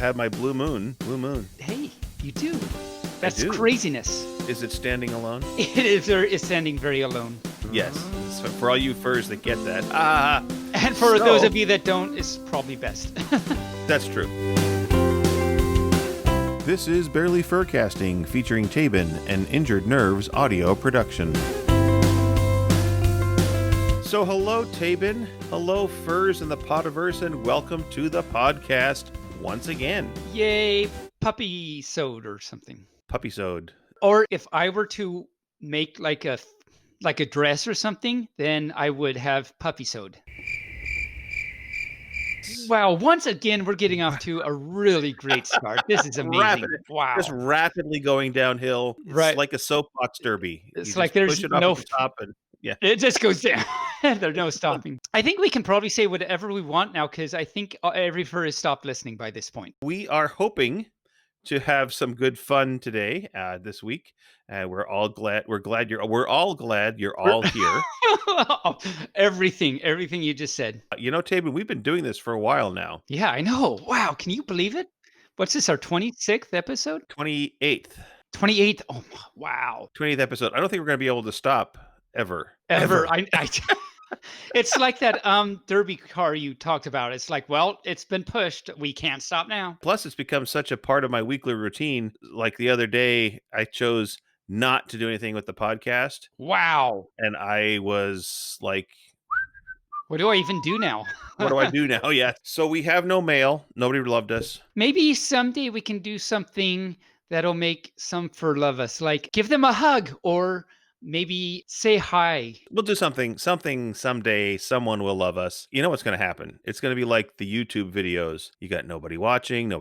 I have my blue moon. Blue moon. Hey, you do. That's do. craziness. Is it standing alone? It is. It's standing very alone. Yes. So for all you furs that get that. And for those of you that don't, it's probably best. That's true. This is Barely Furcasting, featuring Tabin and Injured Nerves audio production. So hello, Tabin. Hello, furs in the Podiverse, and welcome to the podcast once again. Yay, puppy-sode or something. Puppy-sode. Or if I were to make like a dress or something, then I would have puppy-sode. Wow, once again, we're getting off to a really great start. This is amazing. Wow. Just rapidly going downhill. It's like a soapbox derby. It's like there's push it up no at the top and yeah. It just goes down. There's no stopping. I think we can probably say whatever we want now because I think every fur has stopped listening by this point. We are hoping to have some good fun today, this week. We're all glad you're all here. Everything you just said. You know, Tabin, we've been doing this for a while now. Yeah, I know. Wow, can you believe it? What's this, our 26th episode? 28th. 28th. Oh, wow. 28th episode. I don't think we're going to be able to stop ever. I It's like that derby car you talked about. It's like, well, it's been pushed. We can't stop now. Plus, it's become such a part of my weekly routine. Like the other day, I chose not to do anything with the podcast. Wow. And I was like, what do I even do now? What do I do now? Yeah. So we have no mail. Nobody loved us. Maybe someday we can do something that'll make some fur love us. Like give them a hug or maybe say hi. We'll do something someday. Someone will love us. You know what's going to happen? It's going to be like the YouTube videos. You got nobody watching. And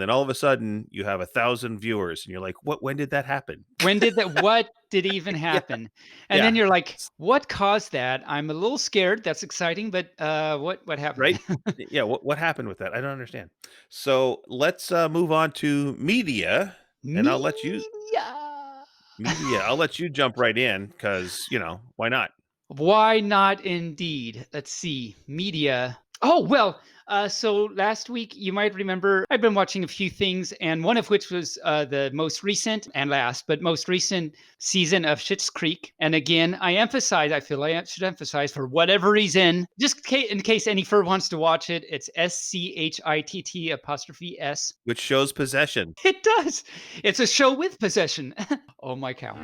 then all of a sudden you have 1,000 viewers and you're like, what? When did that happen? What did even happen? And then you're like, what caused that? I'm a little scared. That's exciting. But what happened? Right? Yeah. What happened with that? I don't understand. So let's move on to media. And I'll let you... Media. I'll let you jump right in because, why not? Why not indeed? Let's see. Media. Oh, well, so last week, you might remember, I've been watching a few things, and one of which was the most recent season of Schitt's Creek. And again, I feel I should emphasize for whatever reason, just in case any fur wants to watch it, it's SCHITT''S. Which shows possession. It does. It's a show with possession. Oh my cow.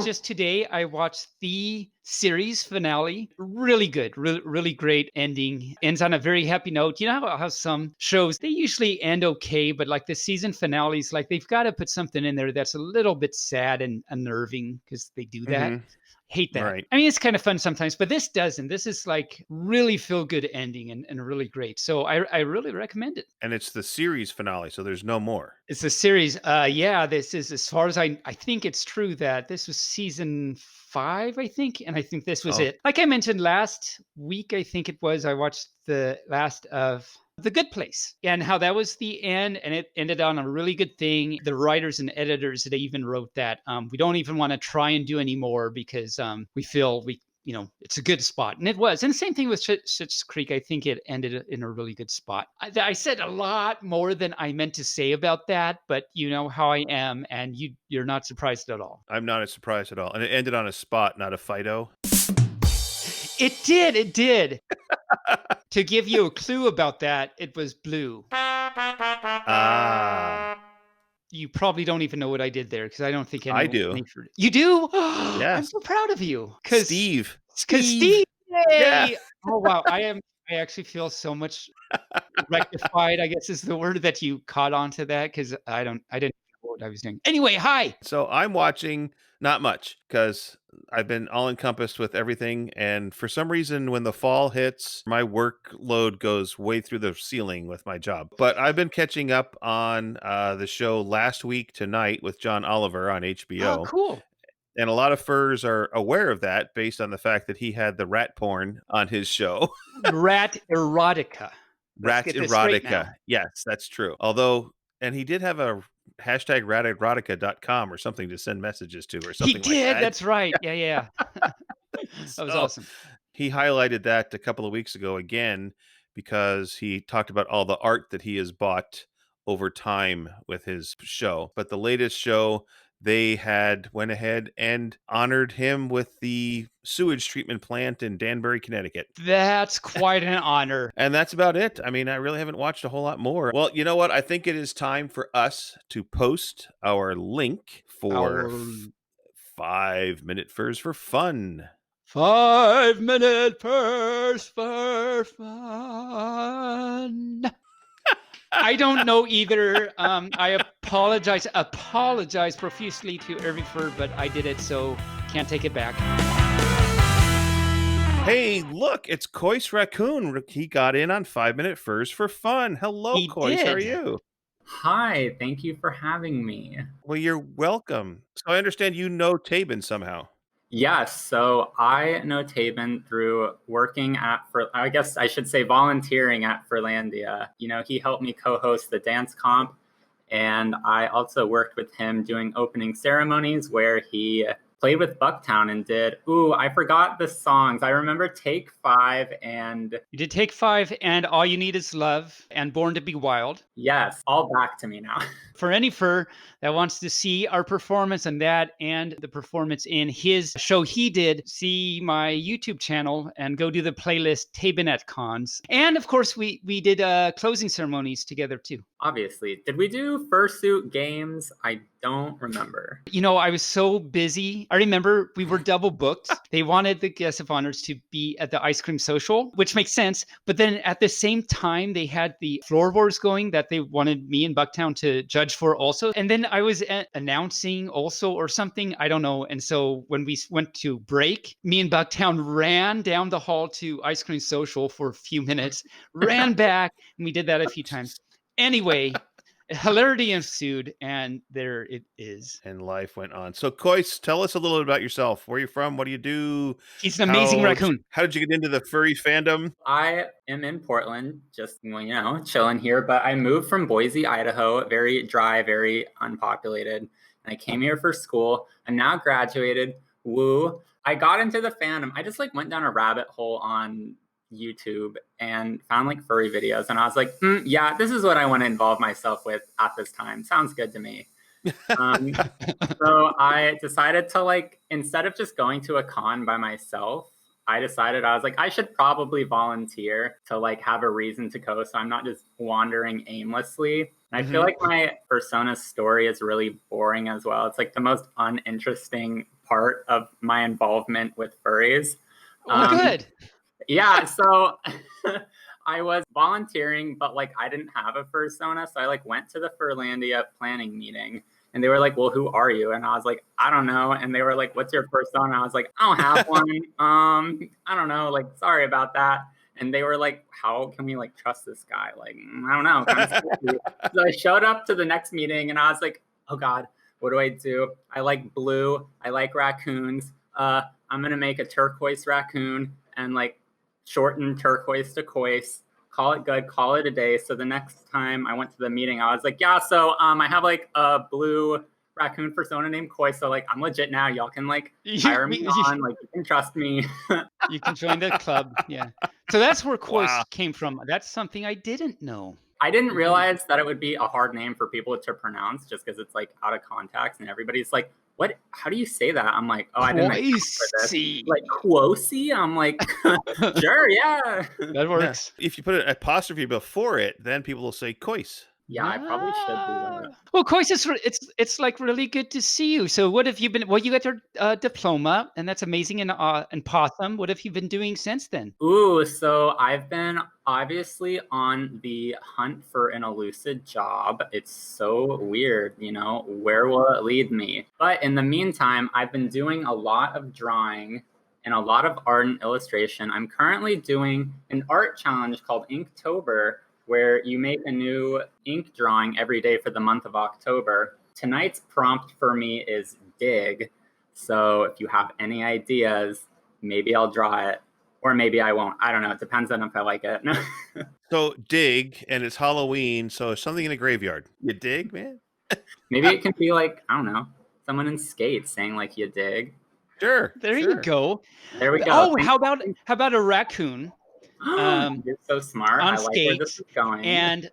Just today, I watched the series finale. Really good, really great ending. Ends on a very happy note. You know how some shows, they usually end okay, but like the season finales, like they've got to put something in there that's a little bit sad and unnerving because they do that. Mm-hmm. Hate that. Right. I mean, it's kind of fun sometimes, but this doesn't. This is like really feel good ending and really great. So I really recommend it. And it's the series finale, so there's no more. It's a series. Yeah, this is, as far as I think it's true that this was season 5, I think. And I think this was it. Like I mentioned last week, I think it was, I watched the last of The Good Place and how that was the end, and it ended on a really good thing. The writers and editors, they even wrote that we don't even want to try and do anymore because we feel it's a good spot. And it was. And the same thing with Schitt's Creek. I think it ended in a really good spot. I said a lot more than I meant to say about that, but you know how I am, and you're not surprised at all. I'm not surprised at all. And it ended on a spot, not a Fido. It did. To give you a clue about that, it was blue. You probably don't even know what I did there because I don't think anyone... I do. You do? Yes. I'm so proud of you. Steve. Because Steve. Yeah. Oh, wow. I actually feel so much rectified, I guess is the word, that you caught on to that because I didn't know what I was doing. Anyway, hi. So I'm watching not much because I've been all encompassed with everything. And for some reason, when the fall hits, my workload goes way through the ceiling with my job. But I've been catching up on the show Last Week Tonight with John Oliver on HBO. Oh, cool. And a lot of furs are aware of that based on the fact that he had the rat porn on his show. Rat erotica. Rat erotica. Yes, that's true. Although, and he did have a hashtag raterotica.com or something to send messages to or something like that. He did. That's right. Yeah. That was awesome. He highlighted that a couple of weeks ago again because he talked about all the art that he has bought over time with his show. But the latest show, they had went ahead and honored him with the sewage treatment plant in Danbury, Connecticut. That's quite an honor. And that's about it. I mean, I really haven't watched a whole lot more. Well, you know what? I think it is time for us to post our link for Our 5 minute furs for fun. 5 minute purse for fun. I don't know either. I apologize profusely to every fur, but I did it, so can't take it back. Hey, look, it's Koi's Raccoon. He got in on 5 minute furs for fun. Hello, He Kois. How are did. you? Hi, thank you for having me. Well, you're welcome. So I understand you know Tabin somehow. Yes, so I know Tabin through working at, I guess I should say volunteering at Furlandia. You know, he helped me co-host the dance comp, and I also worked with him doing opening ceremonies where he played with Bucktown and did, I forgot the songs. I remember Take 5 and You did Take 5 and All You Need Is Love and Born to Be Wild. yes, all back to me now. For any fur that wants to see our performance on that and the performance in his show he did, see my YouTube channel and go do the playlist Tabinet Cons. And of course, we did closing ceremonies together too. Obviously. Did we do fursuit games? I don't remember. You know, I was so busy. I remember we were double booked. They wanted the guest of honors to be at the ice cream social, which makes sense. But then at the same time, they had the floor wars going that they wanted me and Bucktown to judge for also. And then I was announcing also or something. I don't know. And so when we went to break, me and Bucktown ran down the hall to ice cream social for a few minutes, ran back, and we did that a few times. Anyway, hilarity ensued, and there it is. And life went on. So, Kois, tell us a little bit about yourself. Where are you from? What do you do? He's an amazing raccoon. How did you get into the furry fandom? I am in Portland, just, chilling here, but I moved from Boise, Idaho, very dry, very unpopulated. And I came here for school. I'm now graduated. Woo. I got into the fandom. I just went down a rabbit hole on YouTube and found furry videos. And I was like, yeah, this is what I want to involve myself with at this time. Sounds good to me. So I decided to instead of just going to a con by myself, I was like, I should probably volunteer to have a reason to go. So I'm not just wandering aimlessly. And I feel like my persona's story is really boring as well. It's the most uninteresting part of my involvement with furries. Good. Yeah, so I was volunteering, but I didn't have a persona. So I went to the Furlandia planning meeting and they were like, well, who are you? And I was like, I don't know. And they were like, what's your persona? I was like, I don't have one. I don't know. Sorry about that. And they were like, how can we trust this guy? I don't know. So I showed up to the next meeting and I was like, oh God, what do I do? I like blue. I like raccoons. I'm going to make a turquoise raccoon and shorten turquoise to kois, call it good, call it a day. So the next time I went to the meeting, I was like, yeah, so I have a blue raccoon persona named Koi. So I'm legit now. Y'all can hire me on, you can trust me. You can join the club. Yeah. So that's where Kois Wow. came from. That's something I didn't know. I didn't realize that it would be a hard name for people to pronounce just because it's out of context and everybody's like, what? How do you say that? I'm like, oh, I didn't make for this. Quosi? I'm like, sure, yeah. That works. Yeah. If you put an apostrophe before it, then people will say Kois. Yeah, I probably should do that. Well, Kois, it's really good to see you. So what have you been? Well, you got your diploma, and that's amazing and possum. What have you been doing since then? So I've been obviously on the hunt for an elusive job. It's so weird, where will it lead me? But in the meantime, I've been doing a lot of drawing and a lot of art and illustration. I'm currently doing an art challenge called Inktober, where you make a new ink drawing every day for the month of October. Tonight's prompt for me is dig. So if you have any ideas, maybe I'll draw it or maybe I won't. I don't know. It depends on if I like it. So dig, and it's Halloween, so something in a graveyard. You dig, man? Maybe it can be I don't know, someone in skates saying you dig. Sure. There you go. There we go. Oh, how about a raccoon? You're so smart. on I like where this skates, is going. and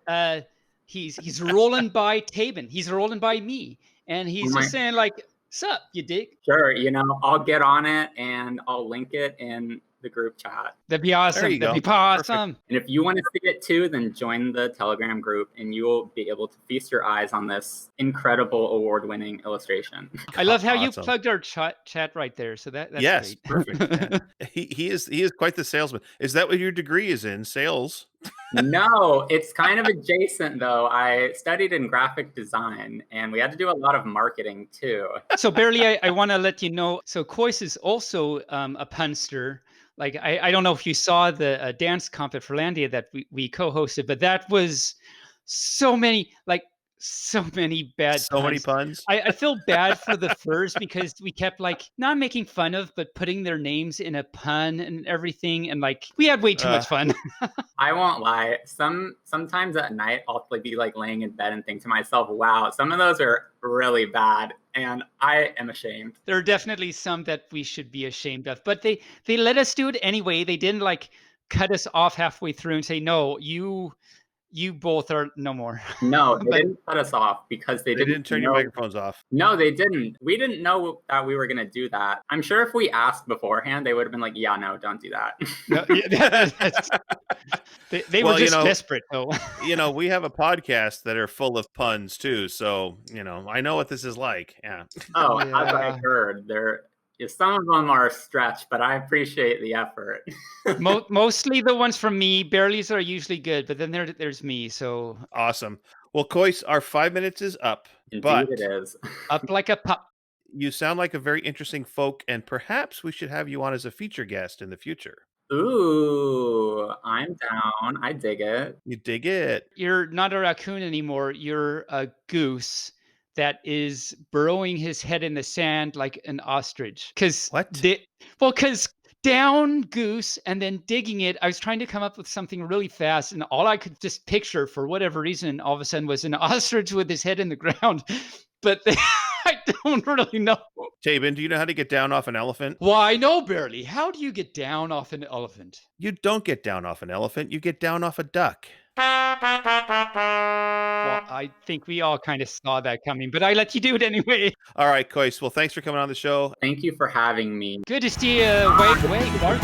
he's rolling by Tabin. He's rolling by me, and Oh he's my, just saying like, "Sup, you dig?" sure. I'll get on it and I'll link it in the group chat. That'd be There awesome. you That'd go. be Perfect. awesome. And if you want to see it too, then join the Telegram group and you will be able to feast your eyes on this incredible award-winning illustration. I love how you Awesome. plugged our chat right there. So that's Yes, great. perfect. Yeah. He is quite the salesman. Is that what your degree is in? Sales? No, it's kind of adjacent though. I studied in graphic design and we had to do a lot of marketing too. So Barely, I want to let you know. So Kois is also a punster. Like I don't know if you saw the dance comp at Ferlandia that we co-hosted, but that was so many bad So many puns. puns? I feel bad for the furs because we kept like not making fun of, but putting their names in a pun and everything, and like we had way too much fun. I won't lie. Sometimes at night I'll be like laying in bed and think to myself, "Wow, some of those are really bad," and I am ashamed. There are definitely some that we should be ashamed of, but they let us do it anyway. They didn't like cut us off halfway through and say, "No, you both are no more." No, they But didn't cut us off because they They didn't didn't turn your know. microphones off. No, they didn't. We didn't know that we were going to do that. I'm sure if we asked beforehand, they would have been like, "Yeah, no, don't do that." no, they were Well, just desperate though. we have a podcast that are full of puns too, so I know what this is like. Yeah. Oh, as I Yeah. heard, some of them are a stretch, but I appreciate the effort. Mostly the ones from me. Barely's are usually good, but then there's me. So Awesome. Well, Kois, our 5 minutes is up, Indeed, but it is. up like a pup. you sound like a very interesting folk, and perhaps we should have you on as a feature guest in the future. Ooh, I'm down. I dig it. You dig it? You're not a raccoon anymore. You're a goose that is burrowing his head in the sand like an ostrich. What? Because down goose and then digging it. I was trying to come up with something really fast, and all I could just picture for whatever reason, all of a sudden, was an ostrich with his head in the ground. But I don't really know. Tabin, do you know how to get down off an elephant? Why, no, Barely. How do you get down off an elephant? You don't get down off an elephant. You get down off a duck. Well, I think we all kind of saw that coming, but I let you do it anyway. All right, Kois. Well, thanks for coming on the show. Thank you for having me. Good to see you. Wait, bark.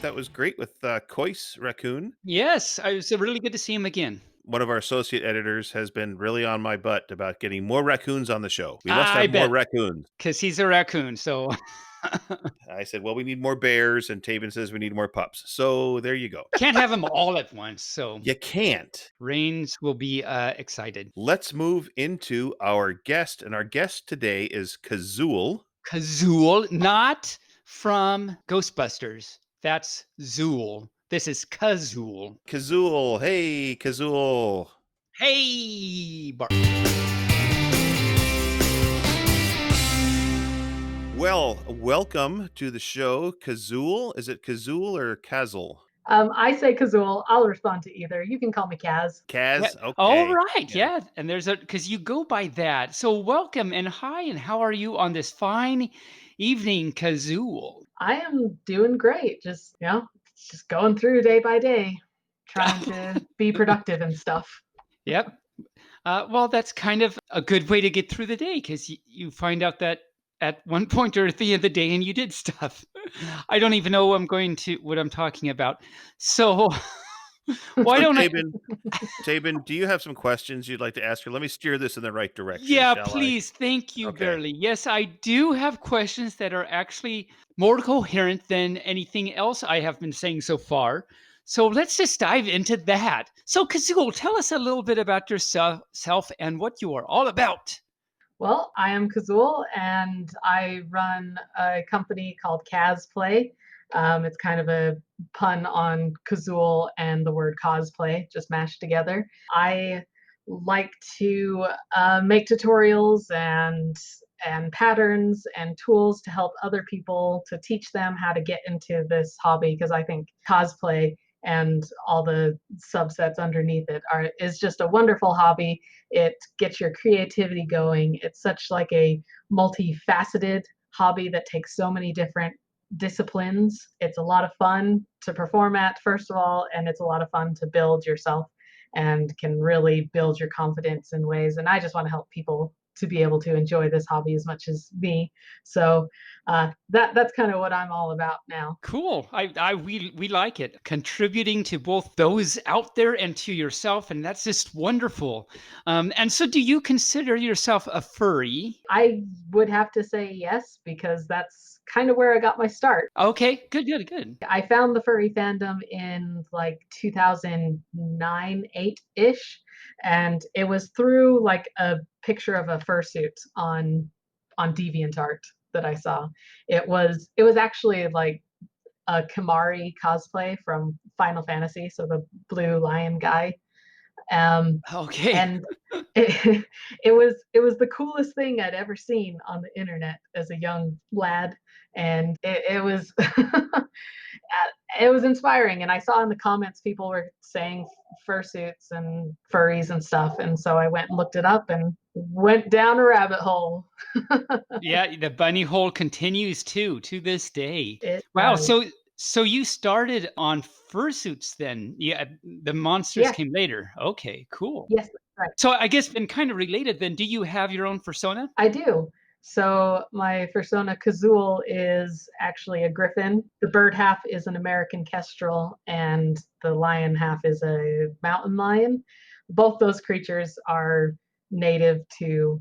That was great with Kois Raccoon. Yes, it was really good to see him again. One of our associate editors has been really on my butt about getting more raccoons on the show. We must I have more bet. raccoons. Because he's a raccoon, so I said, well, we need more bears, and Tabin says we need more pups. So there you go. can't have them all at once. So You can't. Rains will be excited. Let's move into our guest, and our guest today is Kazul. Kazul, not from Ghostbusters. That's Zool. This is Kazul. Kazul. Hey, Kazul. Hey, bark. Well, welcome to the show, Kazul. Is it Kazul or Kazul? I say Kazul. I'll respond to either. You can call me Kaz. Kaz? Yeah. Okay. All right. Yeah. And because you go by that. So welcome and hi, and how are you on this fine evening, Kazul? I am doing great. Just going through day by day, trying to be productive and stuff. Yep. Well, that's kind of a good way to get through the day because you find out that at one point or at the end of the day and you did stuff. I don't even know what I'm talking about. So why don't Tabin, do you have some questions you'd like to ask her? Let me steer this in the right direction. Yeah, shall I? please. Thank you, Okay. Barely. Yes, I do have questions that are actually more coherent than anything else I have been saying so far. So let's just dive into that. So Kazul, tell us a little bit about yourself and what you are all about. Well, I am Kazul, and I run a company called Kaz Play. It's kind of a pun on Kazul and the word cosplay, just mashed together. I like to make tutorials and patterns and tools to help other people, to teach them how to get into this hobby, because I think cosplay and all the subsets underneath it is just a wonderful hobby. It gets your creativity going. It's such like a multifaceted hobby that takes so many different disciplines. It's a lot of fun to perform at, first of all, and it's a lot of fun to build yourself and can really build your confidence in ways. And I just want to help people to be able to enjoy this hobby as much as me. So that's kind of what I'm all about now. Cool. We like it. Contributing to both those out there and to yourself, and that's just wonderful. And so, do you consider yourself a furry? I would have to say yes, because that's kind of where I got my start. Okay, good, good, good. I found the furry fandom in like 2009, 8-ish, and it was through like a picture of a fursuit on DeviantArt that I saw. It was actually like a Kamari cosplay from Final Fantasy, so the blue lion guy. Um, Okay. and it, it was the coolest thing I'd ever seen on the internet as a young lad, and it was it was inspiring. And I saw in the comments people were saying fursuits and furries and stuff, and so I went and looked it up and went down a rabbit hole. Yeah, the bunny hole continues too to this day. It Wow. does. So you started on fursuits then? Yeah, the monsters Yes, came later. Okay, cool. yes, that's right. So I guess and kind of related then, do you have your own persona? I do. So my persona Kazul is actually a griffin. The bird half is an American kestrel, and the lion half is a mountain lion. Both those creatures are native to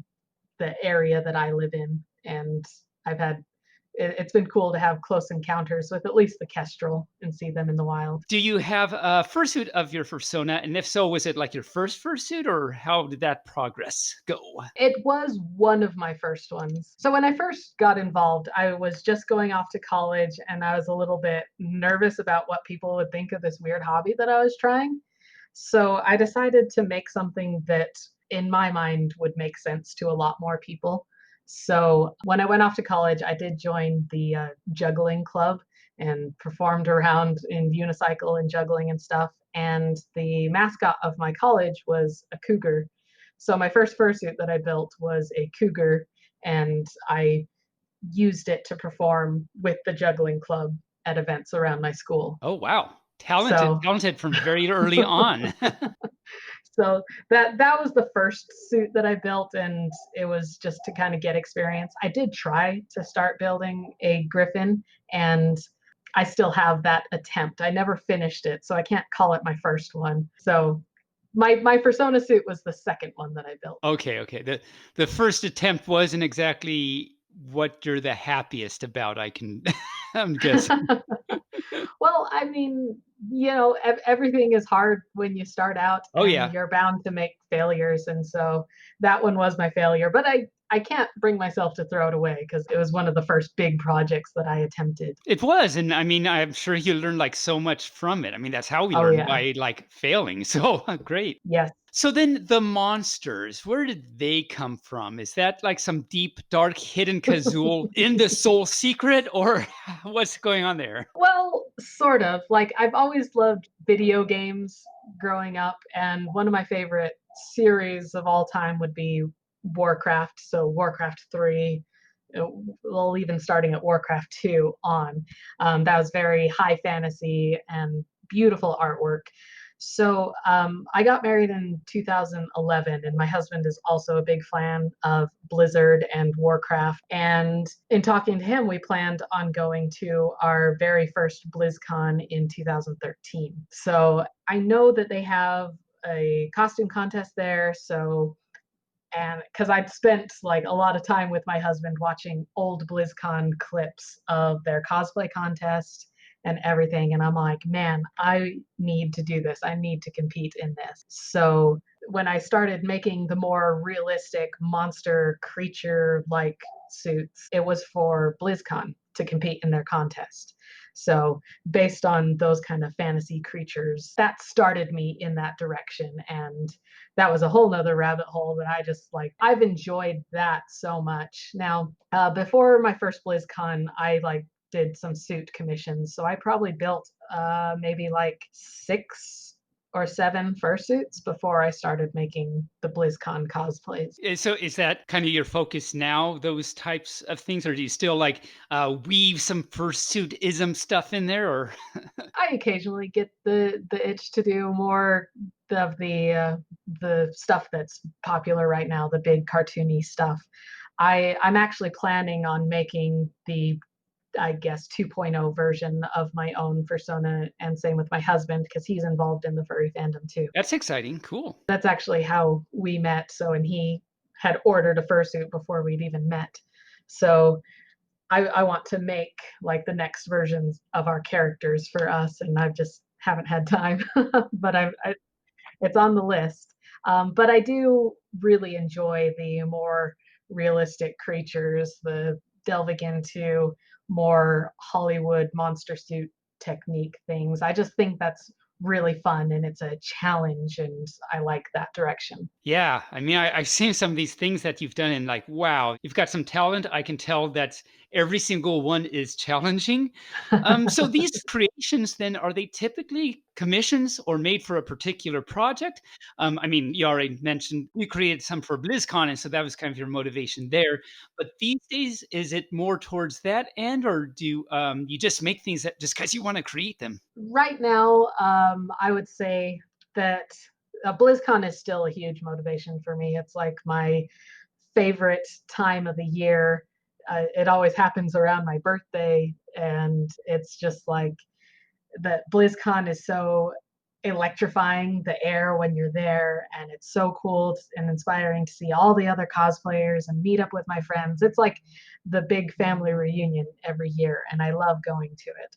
the area that I live in, and I've had it's been cool to have close encounters with at least the kestrel and see them in the wild. Do you have a fursuit of your persona? And if so, was it like your first fursuit or how did that progress go? It was one of my first ones. So when I first got involved, I was just going off to college, and I was a little bit nervous about what people would think of this weird hobby that I was trying. So I decided to make something that, in my mind, would make sense to a lot more people. So when I went off to college, I did join the juggling club and performed around in unicycle and juggling and stuff. And the mascot of my college was a cougar. So my first fursuit that I built was a cougar, and I used it to perform with the juggling club at events around my school. Oh, wow. Talented, So talented from very early on. so that was the first suit that I built, and it was just to kind of get experience. I did try to start building a griffin, and I still have that attempt. I never finished it, so I can't call it my first one. So my persona suit was the second one that I built. Okay, okay. The first attempt wasn't exactly what you're the happiest about, I can I'm guessing. Well, I mean, everything is hard when you start out, Oh, and yeah. you're bound to make failures. And so that one was my failure, but I can't bring myself to throw it away because it was one of the first big projects that I attempted. It was, and I mean, I'm sure you learned, like, so much from it. I mean, that's how we Oh, learn, yeah. by, like, failing, so great. Yes. So then the monsters, where did they come from? Is that, like, some deep, dark, hidden Kazul in the Soul Secret, or what's going on there? Well, sort of. Like, I've always loved video games growing up, and one of my favorite series of all time would be Warcraft. So Warcraft 3, well, even starting at Warcraft 2 on. That was very high fantasy and beautiful artwork. So I got married in 2011, and my husband is also a big fan of Blizzard and Warcraft. And in talking to him, we planned on going to our very first BlizzCon in 2013. So I know that they have a costume contest there. So and because I'd spent like a lot of time with my husband watching old BlizzCon clips of their cosplay contest and everything, and I'm like, man, I need to do this. I need to compete in this. So when I started making the more realistic monster creature like suits, it was for BlizzCon to compete in their contest. So based on those kind of fantasy creatures, that started me in that direction. And that was a whole nother rabbit hole that I just like. I've enjoyed that so much. Now, before my first BlizzCon, I like did some suit commissions. So I probably built maybe like 6 or 7 fursuits before I started making the BlizzCon cosplays. So is that kind of your focus now, those types of things, or do you still like weave some fursuitism stuff in there? Or I occasionally get the itch to do more of the stuff that's popular right now, the big cartoony stuff. I'm actually planning on making the, I guess, 2.0 version of my own persona, and same with my husband because he's involved in the furry fandom too. that's exciting, cool. That's actually how we met. So, and he had ordered a fursuit before we'd even met. So I want to make like the next versions of our characters for us, and I just haven't had time. But it's on the list. But I do really enjoy the more realistic creatures, the delving into more Hollywood monster suit technique things. I just think that's really fun and it's a challenge, and I like that direction. Yeah, I mean, I've seen some of these things that you've done, and like, wow, you've got some talent. I can tell that every single one is challenging. So these creations, then, are they typically commissions or made for a particular project? I mean, you already mentioned you created some for BlizzCon, and so that was kind of your motivation there. But these days, is it more towards that end, or do you just make things that just because you want to create them? Right now, I would say that BlizzCon is still a huge motivation for me. It's like my favorite time of the year. It always happens around my birthday, and it's just like that BlizzCon is so electrifying, the air when you're there, and it's so cool and inspiring to see all the other cosplayers and meet up with my friends. It's like the big family reunion every year, and I love going to it.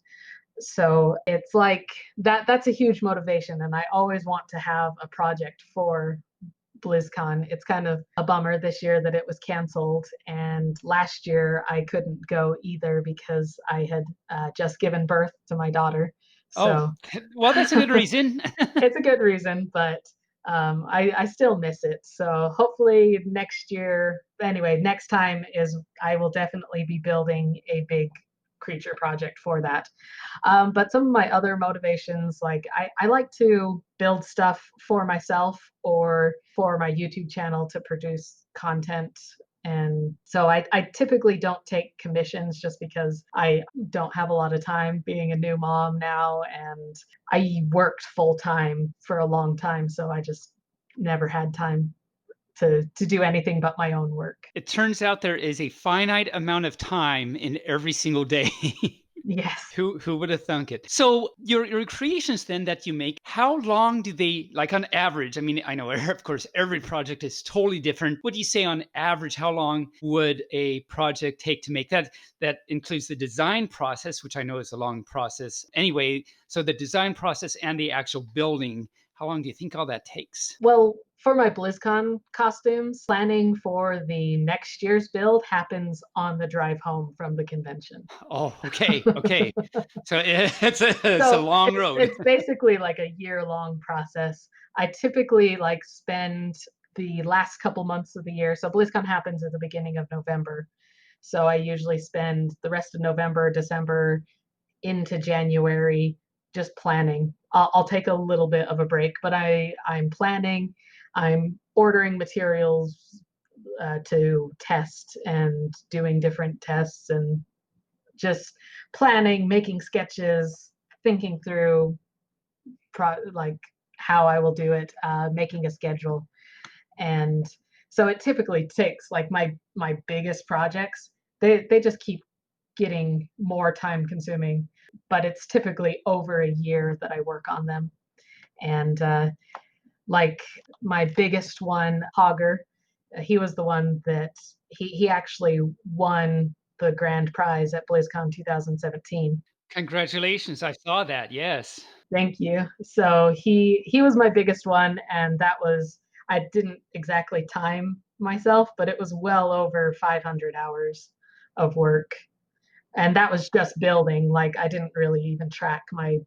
So it's like that's a huge motivation, and I always want to have a project for BlizzCon. It's kind of a bummer this year that it was canceled, and last year I couldn't go either because I had just given birth to my daughter. Oh, So well, that's a good reason. it's a good reason, but I still miss it. So hopefully next year, anyway, next time is I will definitely be building a big creature project for that. But some of my other motivations, like I like to build stuff for myself or for my YouTube channel to produce content. And so I typically don't take commissions just because I don't have a lot of time being a new mom now. And I worked full time for a long time. So I just never had time to do anything but my own work. It turns out there is a finite amount of time in every single day. Yes. Who would have thunk it? So your creations then that you make, how long do they, like, on average? I mean, I know of course every project is totally different. What do you say on average? How long would a project take to make that? That includes the design process, which I know is a long process anyway. So the design process and the actual building. How long do you think all that takes? Well, for my BlizzCon costumes, planning for the next year's build happens on the drive home from the convention. Oh, okay, okay. So it's a So long it's road. it's basically like a year-long process. I typically like spend the last couple months of the year. So BlizzCon happens at the beginning of November. So I usually spend the rest of November, December, into January just planning. I'll take a little bit of a break, but I'm planning. I'm ordering materials to test and doing different tests and just planning, making sketches, thinking through like how I will do it, making a schedule. And so it typically takes like my biggest projects, they just keep getting more time consuming, but it's typically over a year that I work on them. And like my biggest one, Hogger, he was the one that he actually won the grand prize at BlizzCon 2017. Congratulations. I saw that. Yes. Thank you. So he was my biggest one, and that was, I didn't exactly time myself, but it was well over 500 hours of work. And that was just building. Like I didn't really even track my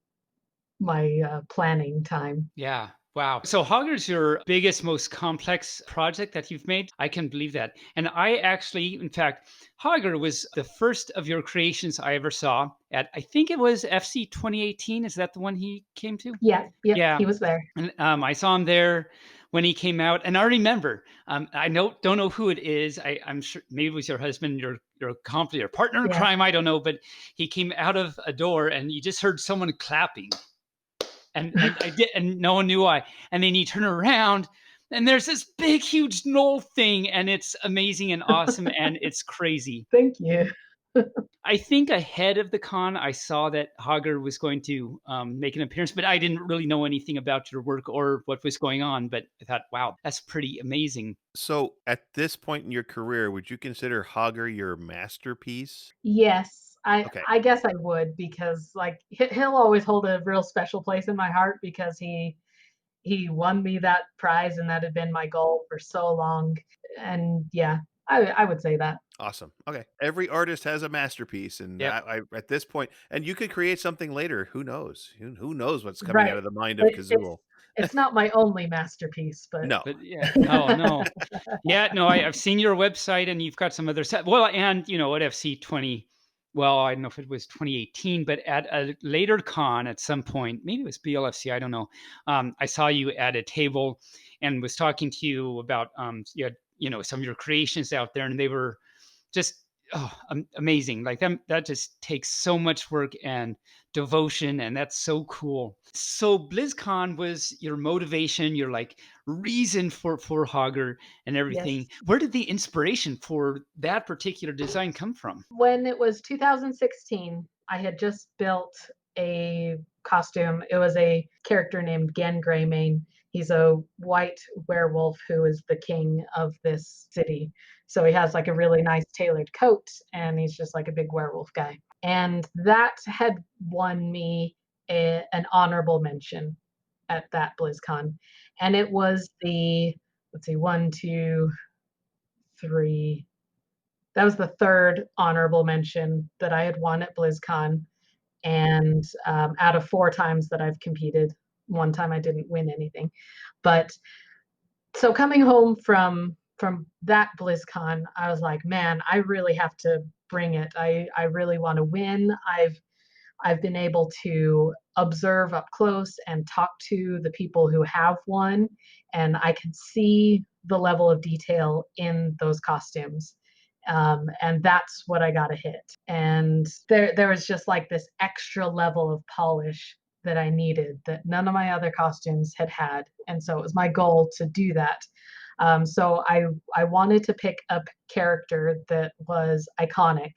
planning time. Yeah. Wow. So Hogger's your biggest, most complex project that you've made? I can believe that. And I actually, in fact, Hogger was the first of your creations I ever saw at, I think it was FC 2018. Is that the one he came to? Yeah, yep, Yeah. he was there. And I saw him there when he came out, and I remember. I don't know who it is. I'm sure maybe it was your husband, your accomplice, your partner in Yeah. crime. I don't know, but he came out of a door, and you just heard someone clapping, and I did, and no one knew why. And then you turn around, and there's this big, huge knoll thing, and it's amazing and awesome, and it's crazy. Thank you. I think ahead of the con, I saw that Hager was going to make an appearance, but I didn't really know anything about your work or what was going on. But I thought, wow, that's pretty amazing. So, at this point in your career, would you consider Hogger your masterpiece? Yes, I Okay. I guess I would because like he'll always hold a real special place in my heart because he won me that prize and that had been my goal for so long. And yeah, I would say that. Awesome. Okay. Every artist has a masterpiece, and Yep. I at this point, and you could create something later. Who knows? Who knows what's coming out Right. of the mind of But Kazul? it's not my only masterpiece, but No. But yeah, no, no. Yeah, no, I've seen your website and you've got some other stuff. Well, and at FC 20, well, I don't know if it was 2018, but at a later con at some point, maybe it was BLFC, I don't know. I saw you at a table and was talking to you about you had, some of your creations out there, and they were just amazing. Like that just takes so much work and devotion, and that's so cool. So BlizzCon was your motivation, your like reason for Hogger and everything. yes. Where did the inspiration for that particular design come from? When it was 2016, I had just built a costume. It was a character named Gen Greymane. He's a white werewolf who is the king of this city. So he has like a really nice tailored coat and he's just like a big werewolf guy. And that had won me an honorable mention at that BlizzCon. And it was the, let's see, one, two, three, that was the third honorable mention that I had won at BlizzCon. And out of 4 times that I've competed, 1 time I didn't win anything. But so coming home from that BlizzCon, I was like, man, I really have to bring it. I really want to win. I've been able to observe up close and talk to the people who have won, and I can see the level of detail in those costumes. And that's what I got to hit. And there was just like this extra level of polish that I needed that none of my other costumes had had. And so it was my goal to do that. So I wanted to pick a character that was iconic,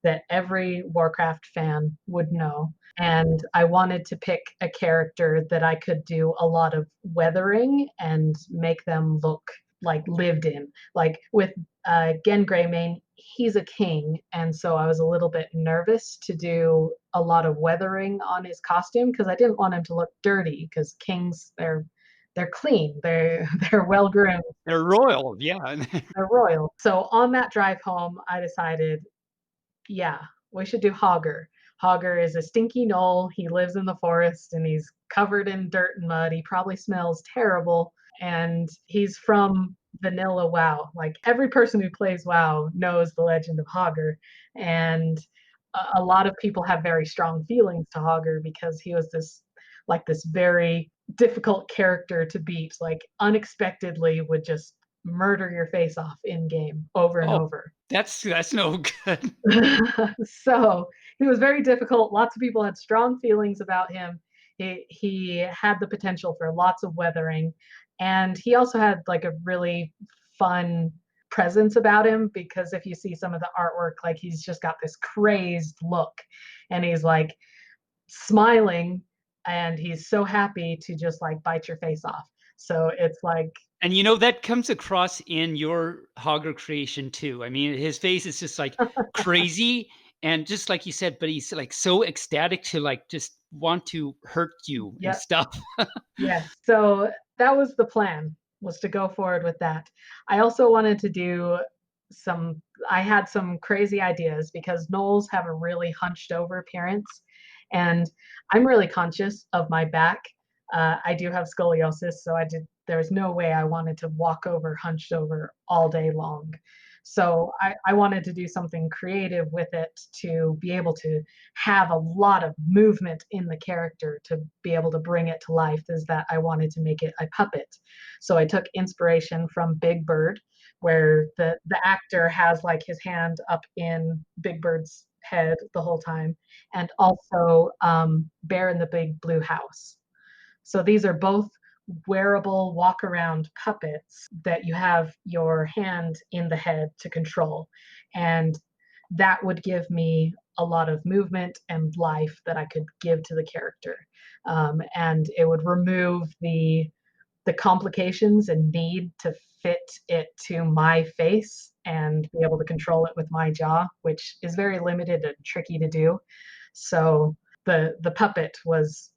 that every Warcraft fan would know. And I wanted to pick a character that I could do a lot of weathering and make them look like lived in. Like with Gen Greymane, he's a king, and so I was a little bit nervous to do a lot of weathering on his costume because I didn't want him to look dirty. Because kings, they're clean, they're well groomed, They're royal, yeah. they're royal. So on that drive home, I decided, yeah, we should do Hogger. Hogger is a stinky knoll. He lives in the forest and he's covered in dirt and mud. He probably smells terrible. And he's from vanilla WoW. Like every person who plays WoW knows the legend of Hogger. And a lot of people have very strong feelings to Hogger because he was this very difficult character to beat. Like unexpectedly would just murder your face off in game over and Oh, over. that's no good. So he was very difficult. Lots of people had strong feelings about him. He had the potential for lots of weathering, and he also had like a really fun presence about him because if you see some of the artwork, like he's just got this crazed look, and he's like smiling, and he's so happy to just like bite your face off. So it's like And that comes across in your Hogger creation too. I mean, his face is just like crazy, and just like you said, but he's like so ecstatic to like just want to hurt you and yeah. stuff. Yes. So that was the plan, was to go forward with that. I also wanted to do I had some crazy ideas because gnolls have a really hunched over appearance. And I'm really conscious of my back. I do have scoliosis, so there was no way I wanted to walk over hunched over all day long. So I wanted to do something creative with it to be able to have a lot of movement in the character to be able to bring it to life, is that I wanted to make it a puppet. So I took inspiration from Big Bird, where the actor has like his hand up in Big Bird's head the whole time, and also Bear in the Big Blue House. So these are both wearable walk around puppets that you have your hand in the head to control. And that would give me a lot of movement and life that I could give to the character. And it would remove the complications and need to fit it to my face and be able to control it with my jaw, which is very limited and tricky to do. So the puppet was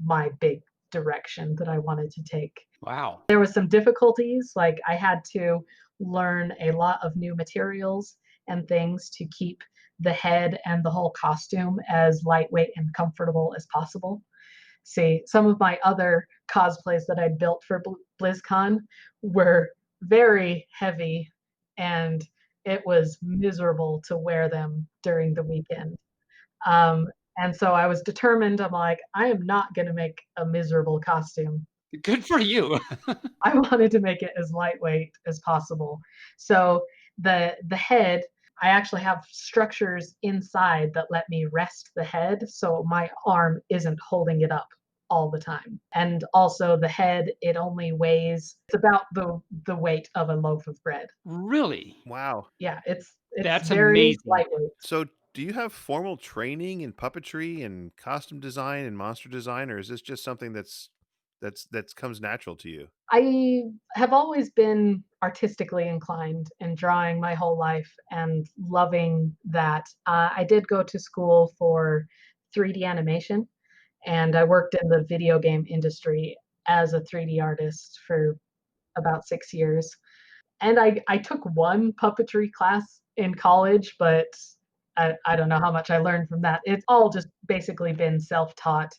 my big direction that I wanted to take. Wow. There was some difficulties, like I had to learn a lot of new materials and things to keep the head and the whole costume as lightweight and comfortable as possible. See, some of my other cosplays that I'd built for BlizzCon were very heavy, and it was miserable to wear them during the weekend. Um, and so I was determined, I'm like, I am not going to make a miserable costume. Good for you. I wanted to make it as lightweight as possible. So the head, I actually have structures inside that let me rest the head so my arm isn't holding it up all the time. And also the head, it only weighs, it's about the weight of a loaf of bread. Really? Wow. Yeah, it's That's very amazing. lightweight. So, do you have formal training in puppetry and costume design and monster design, or is this just something that's comes natural to you? I have always been artistically inclined and drawing my whole life and loving that. I did go to school for 3D animation, and I worked in the video game industry as a 3D artist for about 6 years. And I took one puppetry class in college, but I don't know how much I learned from that. It's all just basically been self-taught.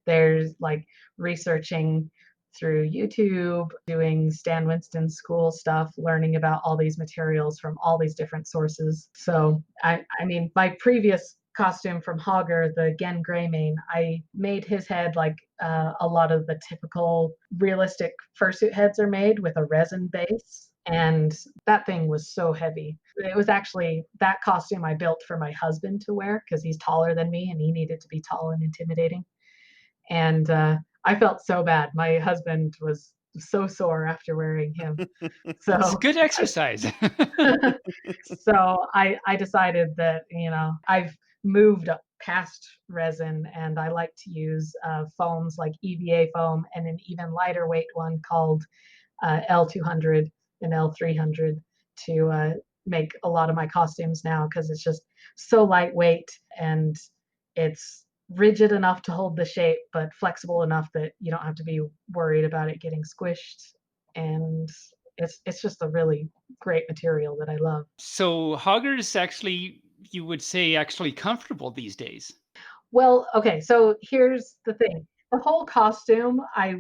There's like researching through YouTube, doing Stan Winston school stuff, learning about all these materials from all these different sources. So I mean, my previous costume from Hogger, the Gen Greymane, I made his head like a lot of the typical realistic fursuit heads are made with a resin base. And that thing was so heavy. It was actually that costume I built for my husband to wear because he's taller than me and he needed to be tall and intimidating. And I felt so bad. My husband was so sore after wearing him. It's So good exercise. so I decided that, I've moved up past resin and I like to use foams like EVA foam and an even lighter weight one called L200 and L300 to make a lot of my costumes now because it's just so lightweight and it's rigid enough to hold the shape, but flexible enough that you don't have to be worried about it getting squished. And it's just a really great material that I love. So Hogger is actually, you would say, actually comfortable these days. Well, okay, so here's the thing. The whole costume, I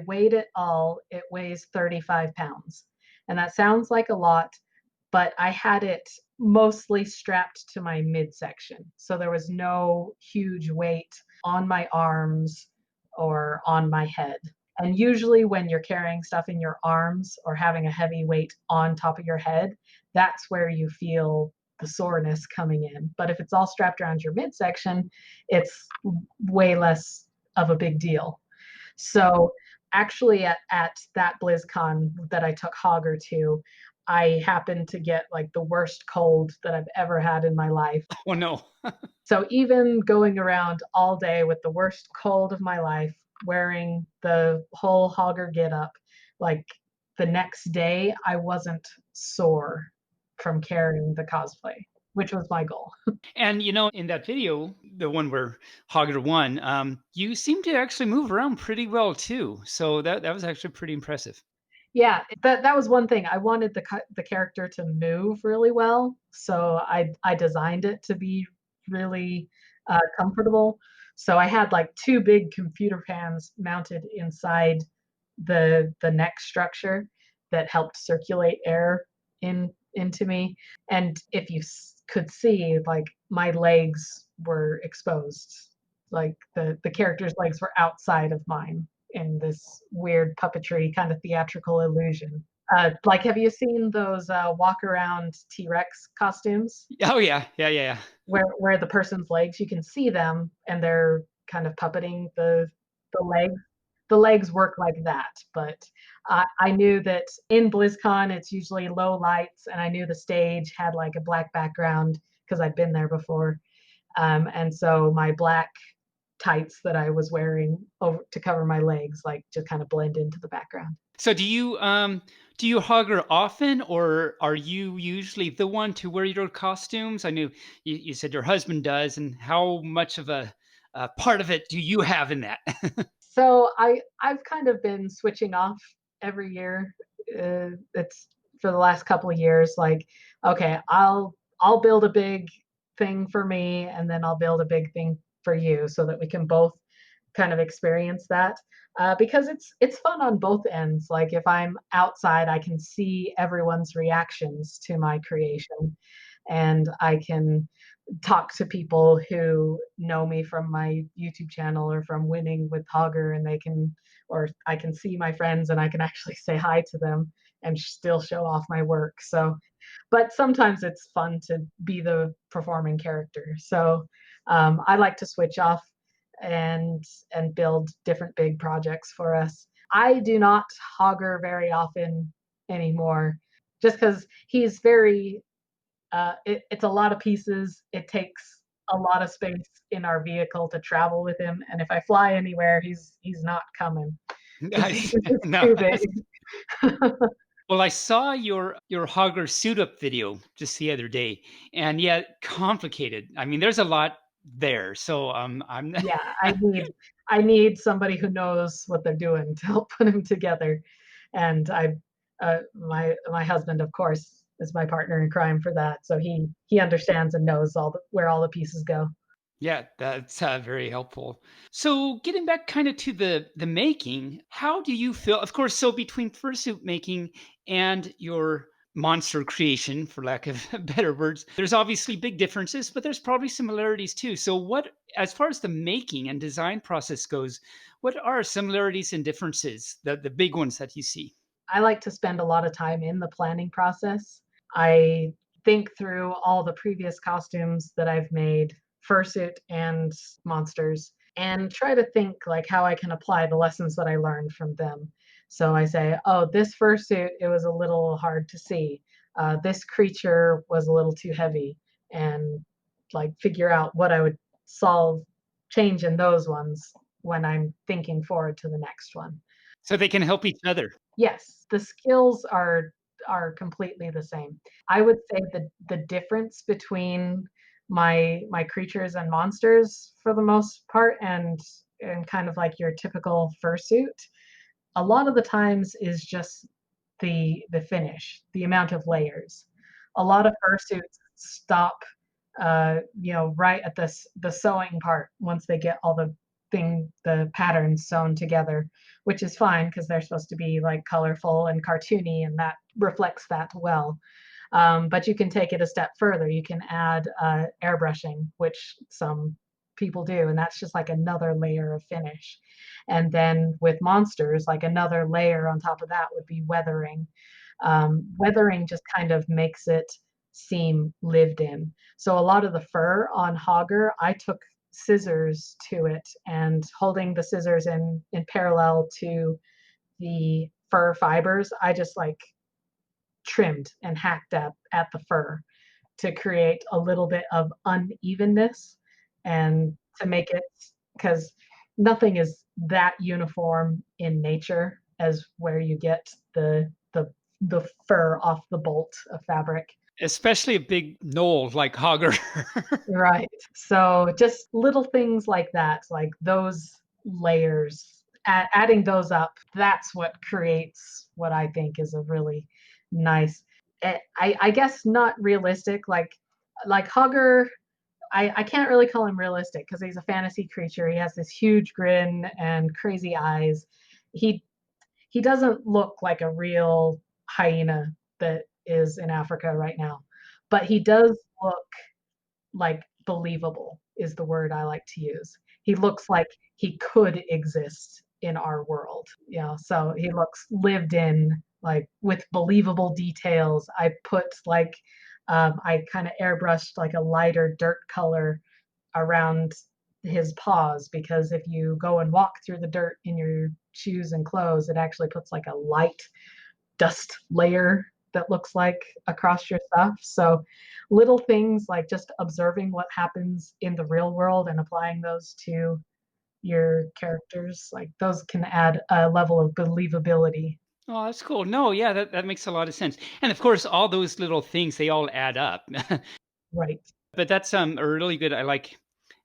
weighed it all. It weighs 35 pounds. And that sounds like a lot, but I had it mostly strapped to my midsection. So there was no huge weight on my arms or on my head. And usually when you're carrying stuff in your arms or having a heavy weight on top of your head, that's where you feel the soreness coming in. But if it's all strapped around your midsection, it's way less of a big deal. So actually at that BlizzCon that I took Hogger to, I happened to get like the worst cold that I've ever had in my life. Oh no. So even going around all day with the worst cold of my life, wearing the whole Hogger get up, like the next day I wasn't sore from carrying the cosplay, which was my goal. And in that video, the one where Hogger won, you seem to actually move around pretty well too. So that was actually pretty impressive. Yeah, that was one thing. I wanted the character to move really well, so I designed it to be really comfortable. So I had like two big computer fans mounted inside the neck structure that helped circulate air into me. And if you could see, like my legs were exposed, like the character's legs were outside of mine in this weird puppetry kind of theatrical illusion. Like, have you seen those walk around T-Rex costumes Oh yeah, yeah, yeah, yeah. where the person's legs, you can see them and they're kind of puppeting the legs. The legs work like that, but I knew that in BlizzCon it's usually low lights, and I knew the stage had like a black background because I'd been there before, and so my black tights that I was wearing over to cover my legs like just kind of blend into the background. So do you hug her often, or are you usually the one to wear your costumes? I knew you said your husband does, and how much of a part of it do you have in that? So I've kind of been switching off every year. It's for the last couple of years. Like, okay, I'll build a big thing for me, and then I'll build a big thing for you, so that we can both kind of experience that. Because it's fun on both ends. Like if I'm outside, I can see everyone's reactions to my creation, and I can talk to people who know me from my YouTube channel or from winning with Hogger, and they can, or I can see my friends and I can actually say hi to them and still show off my work. So, but sometimes it's fun to be the performing character. So, I like to switch off and build different big projects for us. I do not Hogger very often anymore, just because he's very it's a lot of pieces. It takes a lot of space in our vehicle to travel with him, and if I fly anywhere, he's not coming. He's Nice. just No. too big. Well, I saw your Hogger suit up video just the other day, and yeah, complicated. I mean, there's a lot there. So I'm Yeah, I need somebody who knows what they're doing to help put him together, and my husband, of course, is my partner in crime for that, so he understands and knows where all the pieces go. Yeah, that's very helpful. So, getting back kind of to the making, how do you feel? Of course, so between fursuit making and your monster creation, for lack of better words, there's obviously big differences, but there's probably similarities too. So, what, as far as the making and design process goes, what are similarities and differences, the big ones that you see? I like to spend a lot of time in the planning process. I think through all the previous costumes that I've made, fursuit and monsters, and try to think like how I can apply the lessons that I learned from them. So I say, oh, this fursuit, it was a little hard to see. This creature was a little too heavy, and like figure out what I would solve, change in those ones when I'm thinking forward to the next one. So they can help each other. Yes, the skills are completely the same. I would say the difference between my creatures and monsters for the most part, and kind of like your typical fursuit, a lot of the times is just the finish, the amount of layers. A lot of fursuits stop, right at the sewing part once they get all the patterns sewn together, which is fine because they're supposed to be like colorful and cartoony, and that reflects that well. But you can take it a step further. You can add airbrushing, which some people do, and that's just like another layer of finish. And then with monsters, like another layer on top of that would be weathering. Weathering just kind of makes it seem lived in. So a lot of the fur on Hogger, I took scissors to it, and holding the scissors in parallel to the fur fibers, I just like trimmed and hacked up at the fur to create a little bit of unevenness, and to make it, because nothing is that uniform in nature as where you get the fur off the bolt of fabric. Especially a big knoll like Hogger. Right. So just little things like that, like those layers, adding those up, that's what creates what I think is a really nice, I guess not realistic, like Hugger I can't really call him realistic because he's a fantasy creature. He has this huge grin and crazy eyes. He he doesn't look like a real hyena that is in Africa right now, but he does look like believable is the word I like to use. He looks like he could exist in our world, you know, so he looks lived in, like with believable details. I put like I kind of airbrushed like a lighter dirt color around his paws because if you go and walk through the dirt in your shoes and clothes, it actually puts like a light dust layer that looks like across your stuff. So little things like just observing what happens in the real world and applying those to your characters, like those can add a level of believability. Oh, that's cool. No, yeah, that makes a lot of sense. And of course, all those little things, they all add up. Right. But that's a really good. I like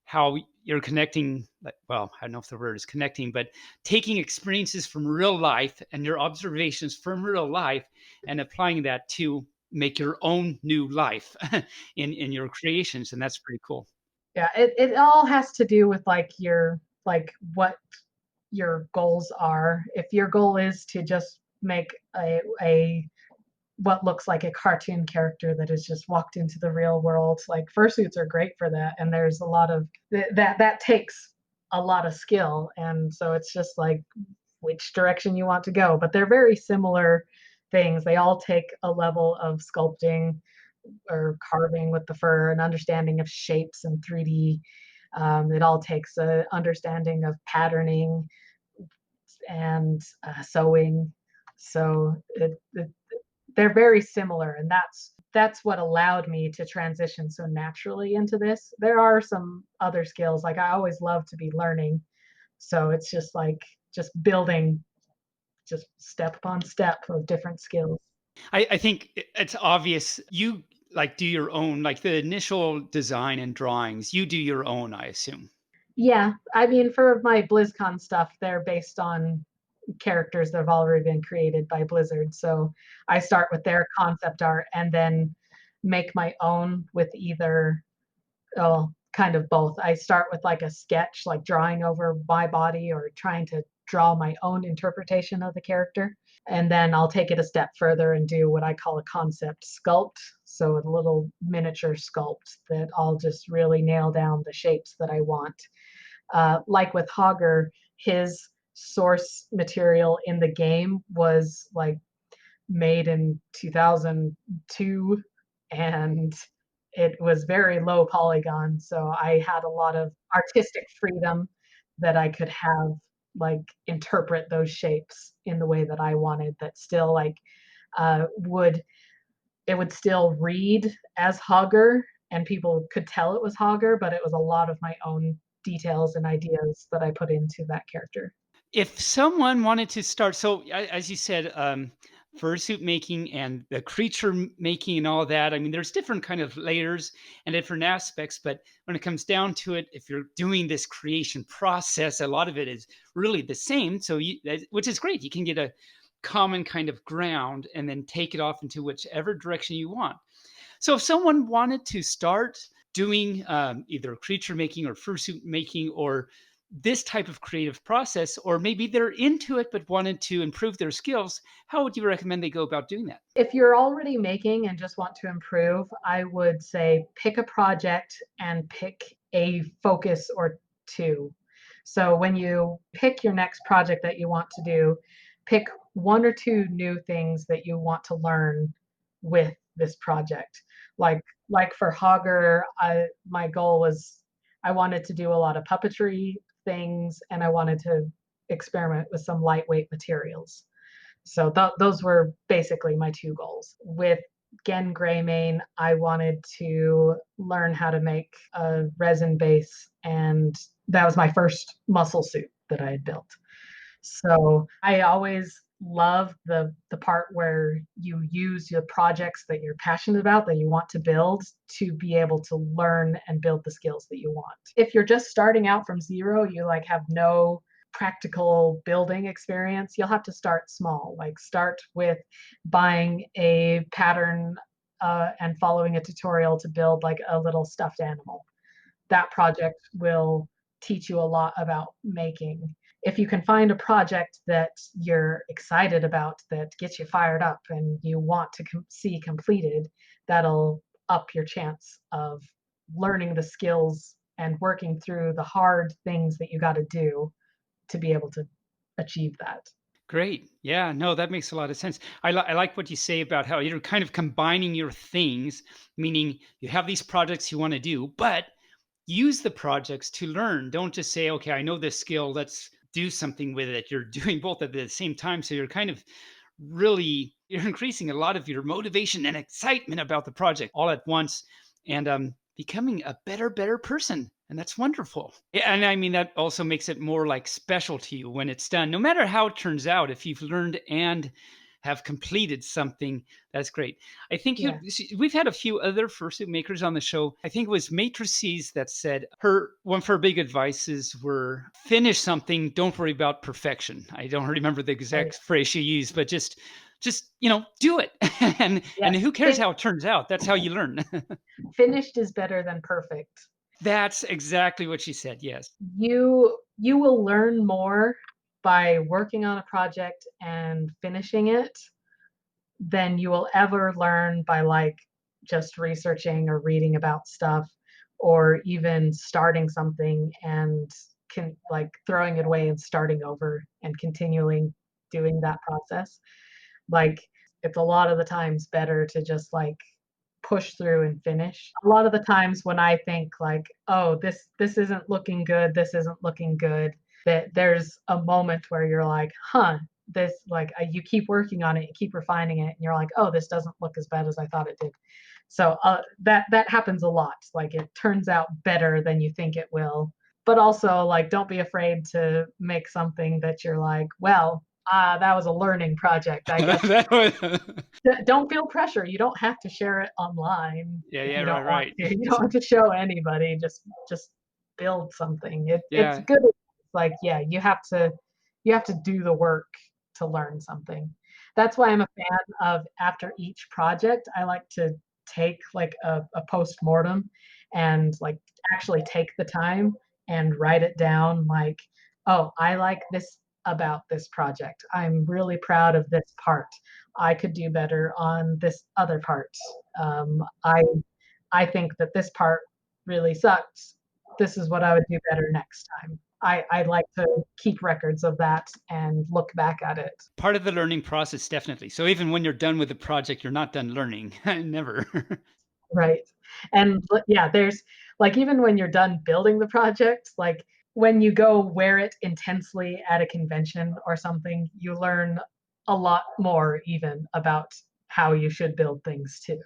how you're connecting. Well, I don't know if the word is connecting, but taking experiences from real life and your observations from real life and applying that to make your own new life in your creations, and that's pretty cool. Yeah, it all has to do with like your like what your goals are. If your goal is to just make a what looks like a cartoon character that has just walked into the real world. Like fursuits are great for that, and there's a lot of that takes a lot of skill, and so it's just like which direction you want to go. But they're very similar things. They all take a level of sculpting or carving with the fur, an understanding of shapes and 3D. It all takes a understanding of patterning and sewing. So they're very similar, and that's what allowed me to transition so naturally into this. There are some other skills like I always love to be learning, so it's just like just building just step upon step of different skills. I think it's obvious you like do your own, like the initial design and drawings. You do your own, I assume. Yeah, I mean for my BlizzCon stuff, they're based on characters that have already been created by Blizzard. So I start with their concept art and then make my own with either, oh, kind of both. I start with like a sketch, like drawing over my body or trying to draw my own interpretation of the character. And then I'll take it a step further and do what I call a concept sculpt. So a little miniature sculpt that I'll just really nail down the shapes that I want. Like with Hogger, his source material in the game was like made in 2002 and it was very low polygon. So I had a lot of artistic freedom that I could have like interpret those shapes in the way that I wanted that still like would it would still read as Hogger and people could tell it was Hogger, but it was a lot of my own details and ideas that I put into that character. If someone wanted to start, so as you said, fursuit making and the creature making and all that. I mean, there's different kind of layers and different aspects, but when it comes down to it, if you're doing this creation process, a lot of it is really the same. So, which is great. You can get a common kind of ground and then take it off into whichever direction you want. So, if someone wanted to start doing either creature making or fursuit making or this type of creative process, or maybe they're into it but wanted to improve their skills, how would you recommend they go about doing that? If you're already making and just want to improve, I would say pick a project and pick a focus or two. So when you pick your next project that you want to do, pick one or two new things that you want to learn with this project. Like for Hogger, my goal was I wanted to do a lot of puppetry things and I wanted to experiment with some lightweight materials. So those were basically my two goals. With Gen Greymane, I wanted to learn how to make a resin base, and that was my first muscle suit that I had built. So I always love the part where you use your projects that you're passionate about, that you want to build, to be able to learn and build the skills that you want. If you're just starting out from zero, you like have no practical building experience, you'll have to start small. Like start with buying a pattern and following a tutorial to build like a little stuffed animal. that project will teach you a lot about making. If you can find a project that you're excited about, that gets you fired up and you want to see completed, that'll up your chance of learning the skills and working through the hard things that you got to do to be able to achieve that. Great. Yeah, no, that makes a lot of sense. I like what you say about how you're kind of combining your things, meaning you have these projects you want to do, but use the projects to learn. Don't just say, okay, I know this skill, let's do something with it. You're doing both at the same time. So you're kind of really you're increasing a lot of your motivation and excitement about the project all at once, and becoming a better person, and that's wonderful. Yeah, and I mean that also makes it more like special to you when it's done, no matter how it turns out. If you've learned and have completed something, that's great. I think Yeah. we've had a few other fursuit makers on the show. I think it was Matrices that said her one of her big advices were finish something, don't worry about perfection. I don't remember the Oh, yeah. exact phrase she used, but just do it. And Yes. who cares how it turns out? That's how you learn. Finished is better than perfect. That's exactly what she said. Yes. You will learn more by working on a project and finishing it than you will ever learn by like just researching or reading about stuff, or even starting something and can like throwing it away and starting over and continuing doing that process. Like, it's a lot of the times better to just like push through and finish. A lot of the times when I think like, oh, this isn't looking good, this isn't looking good, that there's a moment where you're like, huh, this like you keep working on it, you keep refining it, and you're like, oh, this doesn't look as bad as I thought it did. So that happens a lot. Like, it turns out better than you think it will. But also, like, don't be afraid to make something that you're like, well, that was a learning project, I guess. That was- Don't feel pressure. You don't have to share it online yeah, if yeah, you right, don't want right. to. You don't have to show anybody. Just build something. It's Yeah. good. Like, yeah, you have to do the work to learn something. That's why I'm a fan of, after each project, I like to take like a post-mortem and like actually take the time and write it down, like, oh, I like this about this project. I'm really proud of this part. I could do better on this other part. Um, I I think that this part really sucks. This is what I would do better next time. I like to keep records of that and look back at it. Part of the learning process, definitely. So even when you're done with the project, you're not done learning. Never. Right. And yeah, there's like, even when you're done building the project, like when you go wear it intensely at a convention or something, you learn a lot more even about how you should build things too.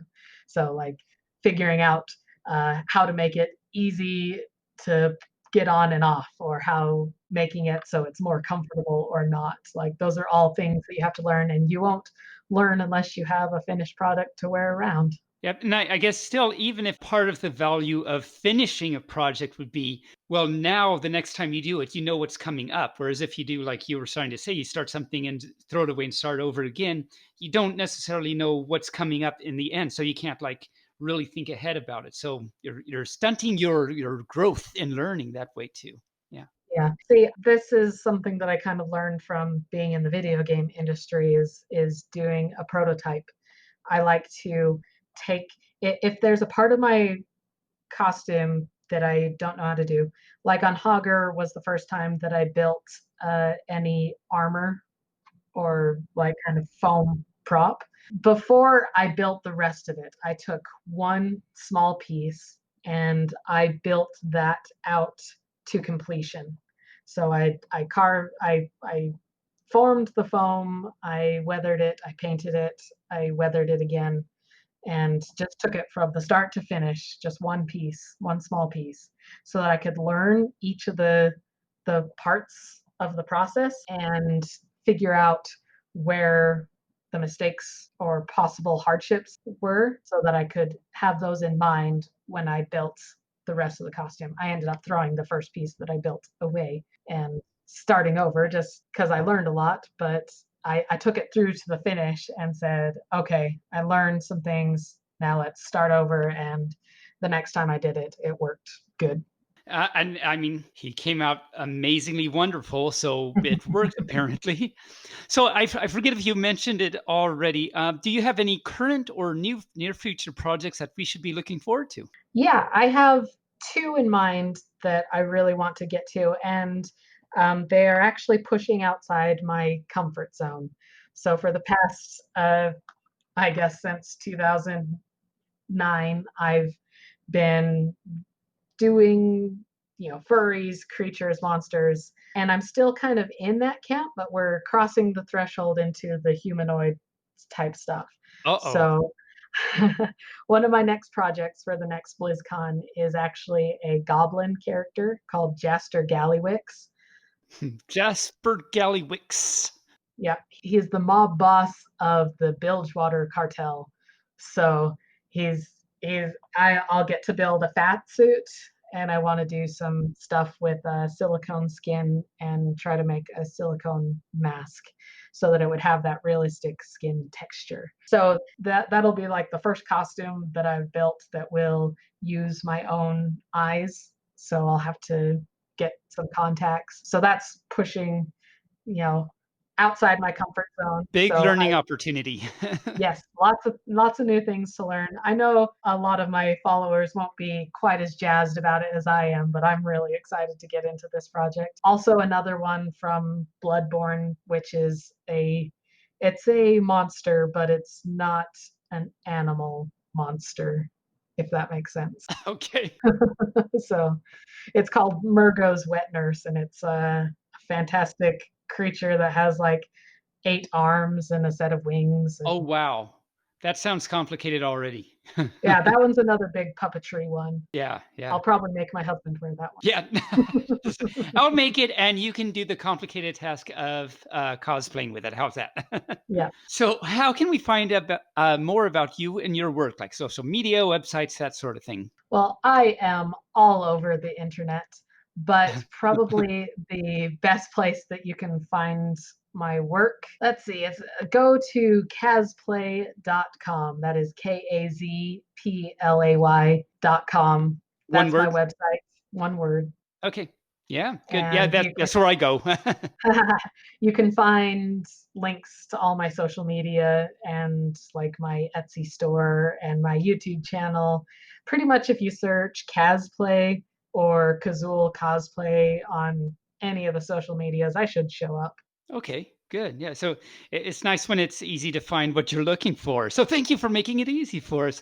So like figuring out how to make it easy to get on and off, or how making it so it's more comfortable or not. Like, those are all things that you have to learn, and you won't learn unless you have a finished product to wear around. Yep. And I guess still, even if part of the value of finishing a project would be, well, now the next time you do it, you know what's coming up. Whereas if you do, like you were starting to say, you start something and throw it away and start over again, you don't necessarily know what's coming up in the end. So you can't like really think ahead about it. So you're stunting your growth in learning that way too. Yeah. Yeah. See, this is something that I kind of learned from being in the video game industry, is doing a prototype. I like to take, if there's a part of my costume that I don't know how to do, like on Hogger was the first time that I built any armor or like kind of foam prop. Before I built the rest of it, I took one small piece and I built that out to completion. So I formed the foam, I weathered it, I painted it, I weathered it again, and just took it from the start to finish, just one piece, one small piece, so that I could learn each of the parts of the process and figure out where the mistakes or possible hardships were, so that I could have those in mind when I built the rest of the costume. I ended up throwing the first piece that I built away and starting over, just because I learned a lot, but I took it through to the finish and said, okay, I learned some things. Now let's start over. And the next time I did it, it worked good. And I mean, he came out amazingly wonderful, so it worked apparently. So I forget if you mentioned it already. Do you have any current or near future projects that we should be looking forward to? Yeah, I have two in mind that I really want to get to, and they are actually pushing outside my comfort zone. So for the past, I guess since 2009, I've been doing, furries, creatures, monsters, and I'm still kind of in that camp, but we're crossing the threshold into the humanoid type stuff. Uh-oh. So one of my next projects for the next BlizzCon is actually a goblin character called Jaster Gallywix. Jasper Gallywix. Yeah, he's the mob boss of the Bilgewater cartel. So I'll get to build a fat suit, and I want to do some stuff with silicone skin and try to make a silicone mask so that it would have that realistic skin texture. So that'll be like the first costume that I've built that will use my own eyes. So I'll have to get some contacts. So that's pushing, you know, outside my comfort zone. Big So learning opportunity. yes, lots of new things to learn. I know a lot of my followers won't be quite as jazzed about it as I am, but I'm really excited to get into this project. Also another one from Bloodborne, which is it's a monster, but it's not an animal monster, if that makes sense. Okay. So it's called Murgo's Wet Nurse, and it's a fantastic creature that has like 8 arms and a set of wings. Oh, And wow. That sounds complicated already. yeah, that one's another big puppetry one. Yeah, yeah. I'll probably make my husband wear that Yeah. one. Just I'll make it, and you can do the complicated task of, cosplaying with it. How's that? Yeah. So how can we find about more about you and your work, like social media, websites, that sort of thing? Well, I am all over the internet, but probably the best place that you can find my work. Let's see, it's go to kazplay.com. That is KAZPLAY.com. One That's my word? website, one word. Okay. Yeah, good. Yeah, And that's where I go. you can find links to all my social media and like my Etsy store and my YouTube channel. Pretty much if you search Kazplay or Kazul cosplay on any of the social medias, I should show up. Okay, good. Yeah, so it's nice when it's easy to find what you're looking for. So thank you for making it easy for us.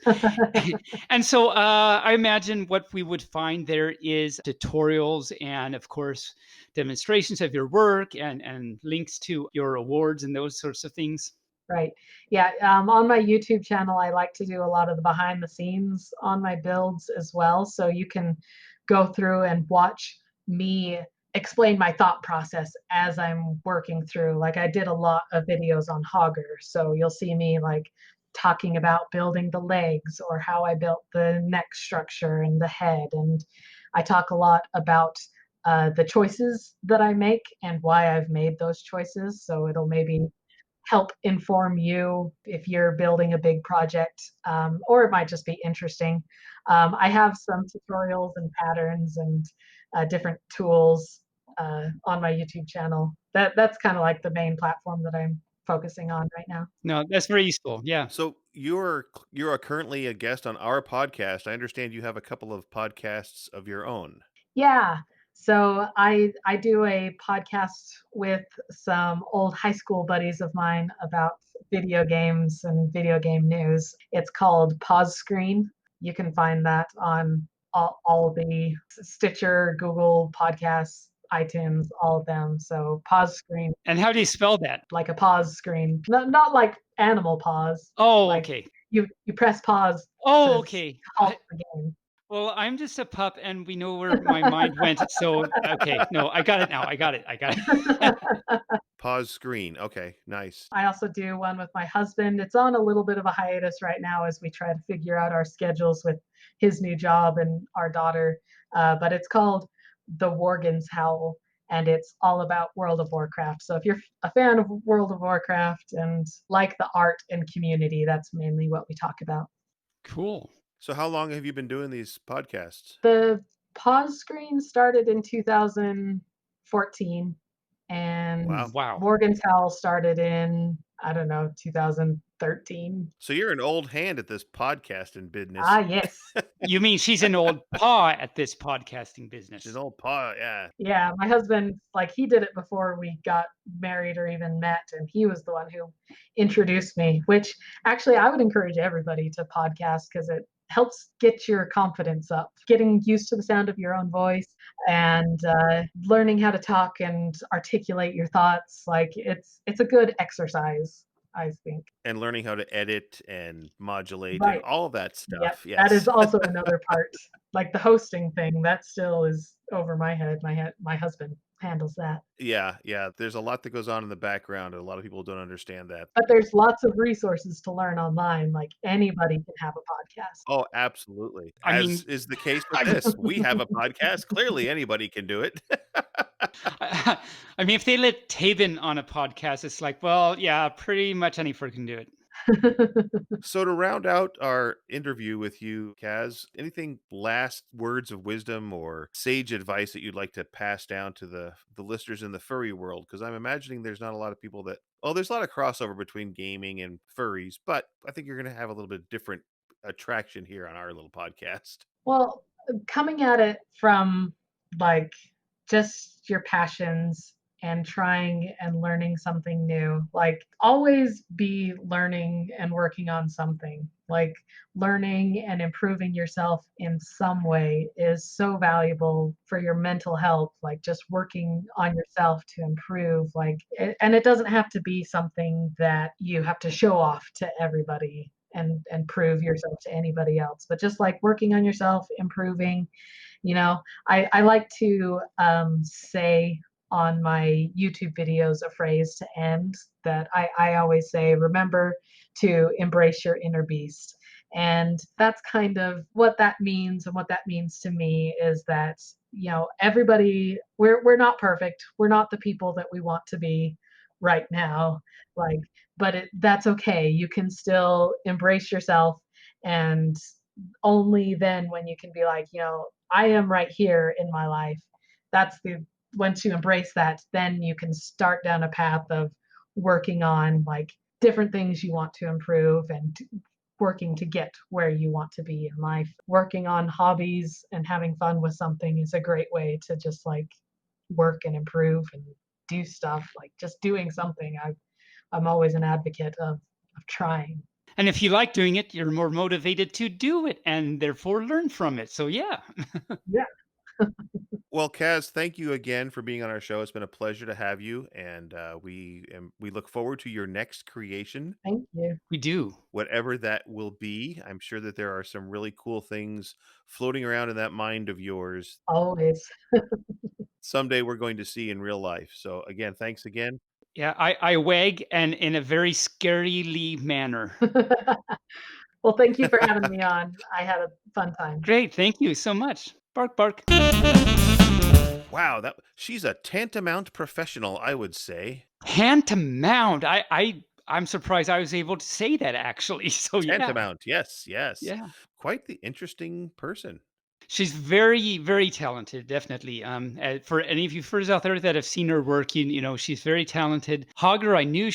And so I imagine what we would find there is tutorials and, of course, demonstrations of your work and links to your awards and those sorts of things. Right. Yeah. On my YouTube channel, I like to do a lot of the behind the scenes on my builds as well. So you can go through and watch me explain my thought process as I'm working through. Like I did a lot of videos on Hogger. So you'll see me like talking about building the legs or how I built the neck structure and the head. And I talk a lot about the choices that I make and why I've made those choices. So it'll maybe help inform you if you're building a big project, or it might just be interesting. I have some tutorials and patterns and different tools on my YouTube channel. That's kind of like the main platform that I'm focusing on right now. No, that's very useful. Yeah. So you're currently a guest on our podcast. I understand you have a couple of podcasts of your own. Yeah. So I do a podcast with some old high school buddies of mine about video games and video game news. It's called Pause Screen. You can find that on all the Stitcher, Google Podcasts, iTunes, all of them. So Pause Screen, And how do you spell that? like a pause screen, not like animal pause. Oh, Like okay. you press pause Oh, to okay. halt the game. Well, I'm just a pup, and we know where my mind went. So, okay, no, I got it now. I got it. I got it. Pause screen. Okay, nice. I also do one with my husband. It's on a little bit of a hiatus right now as we try to figure out our schedules with his new job and our daughter. But it's called The Worgen's Howl, and it's all about World of Warcraft. So if you're a fan of World of Warcraft and like the art and community, that's mainly what we talk about. Cool. So how long have you been doing these podcasts? The Pause Screen started in 2014, and Wow. Wow. Morgenthau started in, I don't know, 2013. So you're an old hand at this podcasting business. Ah, yes. You mean she's an old paw at this podcasting She's an business? old paw, yeah. Yeah, my husband, like, he did it before we got married or even met, and he was the one who introduced me, which actually I would encourage everybody to podcast because it helps get your confidence up, getting used to the sound of your own voice and learning how to talk and articulate your thoughts. Like it's a good exercise, I think. And learning how to edit and modulate and Right. all of that Yep. stuff. That is Yes. also another part. Like the hosting thing, that still is over my head. My husband handles that. Yeah, yeah. There's a lot that goes on in the background, and a lot of people don't understand that. But there's lots of resources to learn online. Like anybody can have a podcast. Oh, absolutely. I As mean, is the case with I this. We have a podcast. Clearly, anybody can do it. I mean, if they let Taven on a podcast, it's like, well, yeah, pretty much anyone can do it. So to round out our interview with you, Kaz, anything last words of wisdom or sage advice that you'd like to pass down to the listeners in the furry world? Because I'm imagining there's not a lot of people that there's a lot of crossover between gaming and furries, but I think you're gonna have a little bit different attraction here on our little podcast. Well, coming at it from like just your passions and trying and learning something new, like always be learning and working on something. Like learning and improving yourself in some way is so valuable for your mental health, like just working on yourself to improve. And it doesn't have to be something that you have to show off to everybody and prove yourself to anybody else, but just like working on yourself, improving. I like to say on my YouTube videos a phrase to end that I always say, remember to embrace your inner beast. And that's kind of what that means. And what that means to me is that, everybody, we're not perfect. We're not the people that we want to be right now. Like, but that's okay. You can still embrace yourself, and only then when you can be like, I am right here in my life. That's the Once you embrace that, then you can start down a path of working on like different things you want to improve and working to get where you want to be in life. Working on hobbies and having fun with something is a great way to just like work and improve and do stuff. Like just doing something. I'm always an advocate of trying. And if you like doing it, you're more motivated to do it and therefore learn from it. So, yeah. Yeah, Well, Kaz, thank you again for being on our show. It's been a pleasure to have you, and we look forward to your next creation, thank you. We do. whatever that will be. I'm sure that there are some really cool things floating around in that mind of yours. Always. Someday we're going to see in real life. So again, thanks again. Yeah, I wag and in a very scarily manner. Well, thank you for having me on. I had a fun time. Great. Thank you so much. Bark, bark. Wow, that she's a tantamount professional, I would say. Hand to mound. I'm surprised I was able to say that actually. So, yeah. Tantamount, yes, yes. Yeah. Quite the interesting person. She's very, very talented, definitely. For any of you furs out there that have seen her work, she's very talented. Hogger, I knew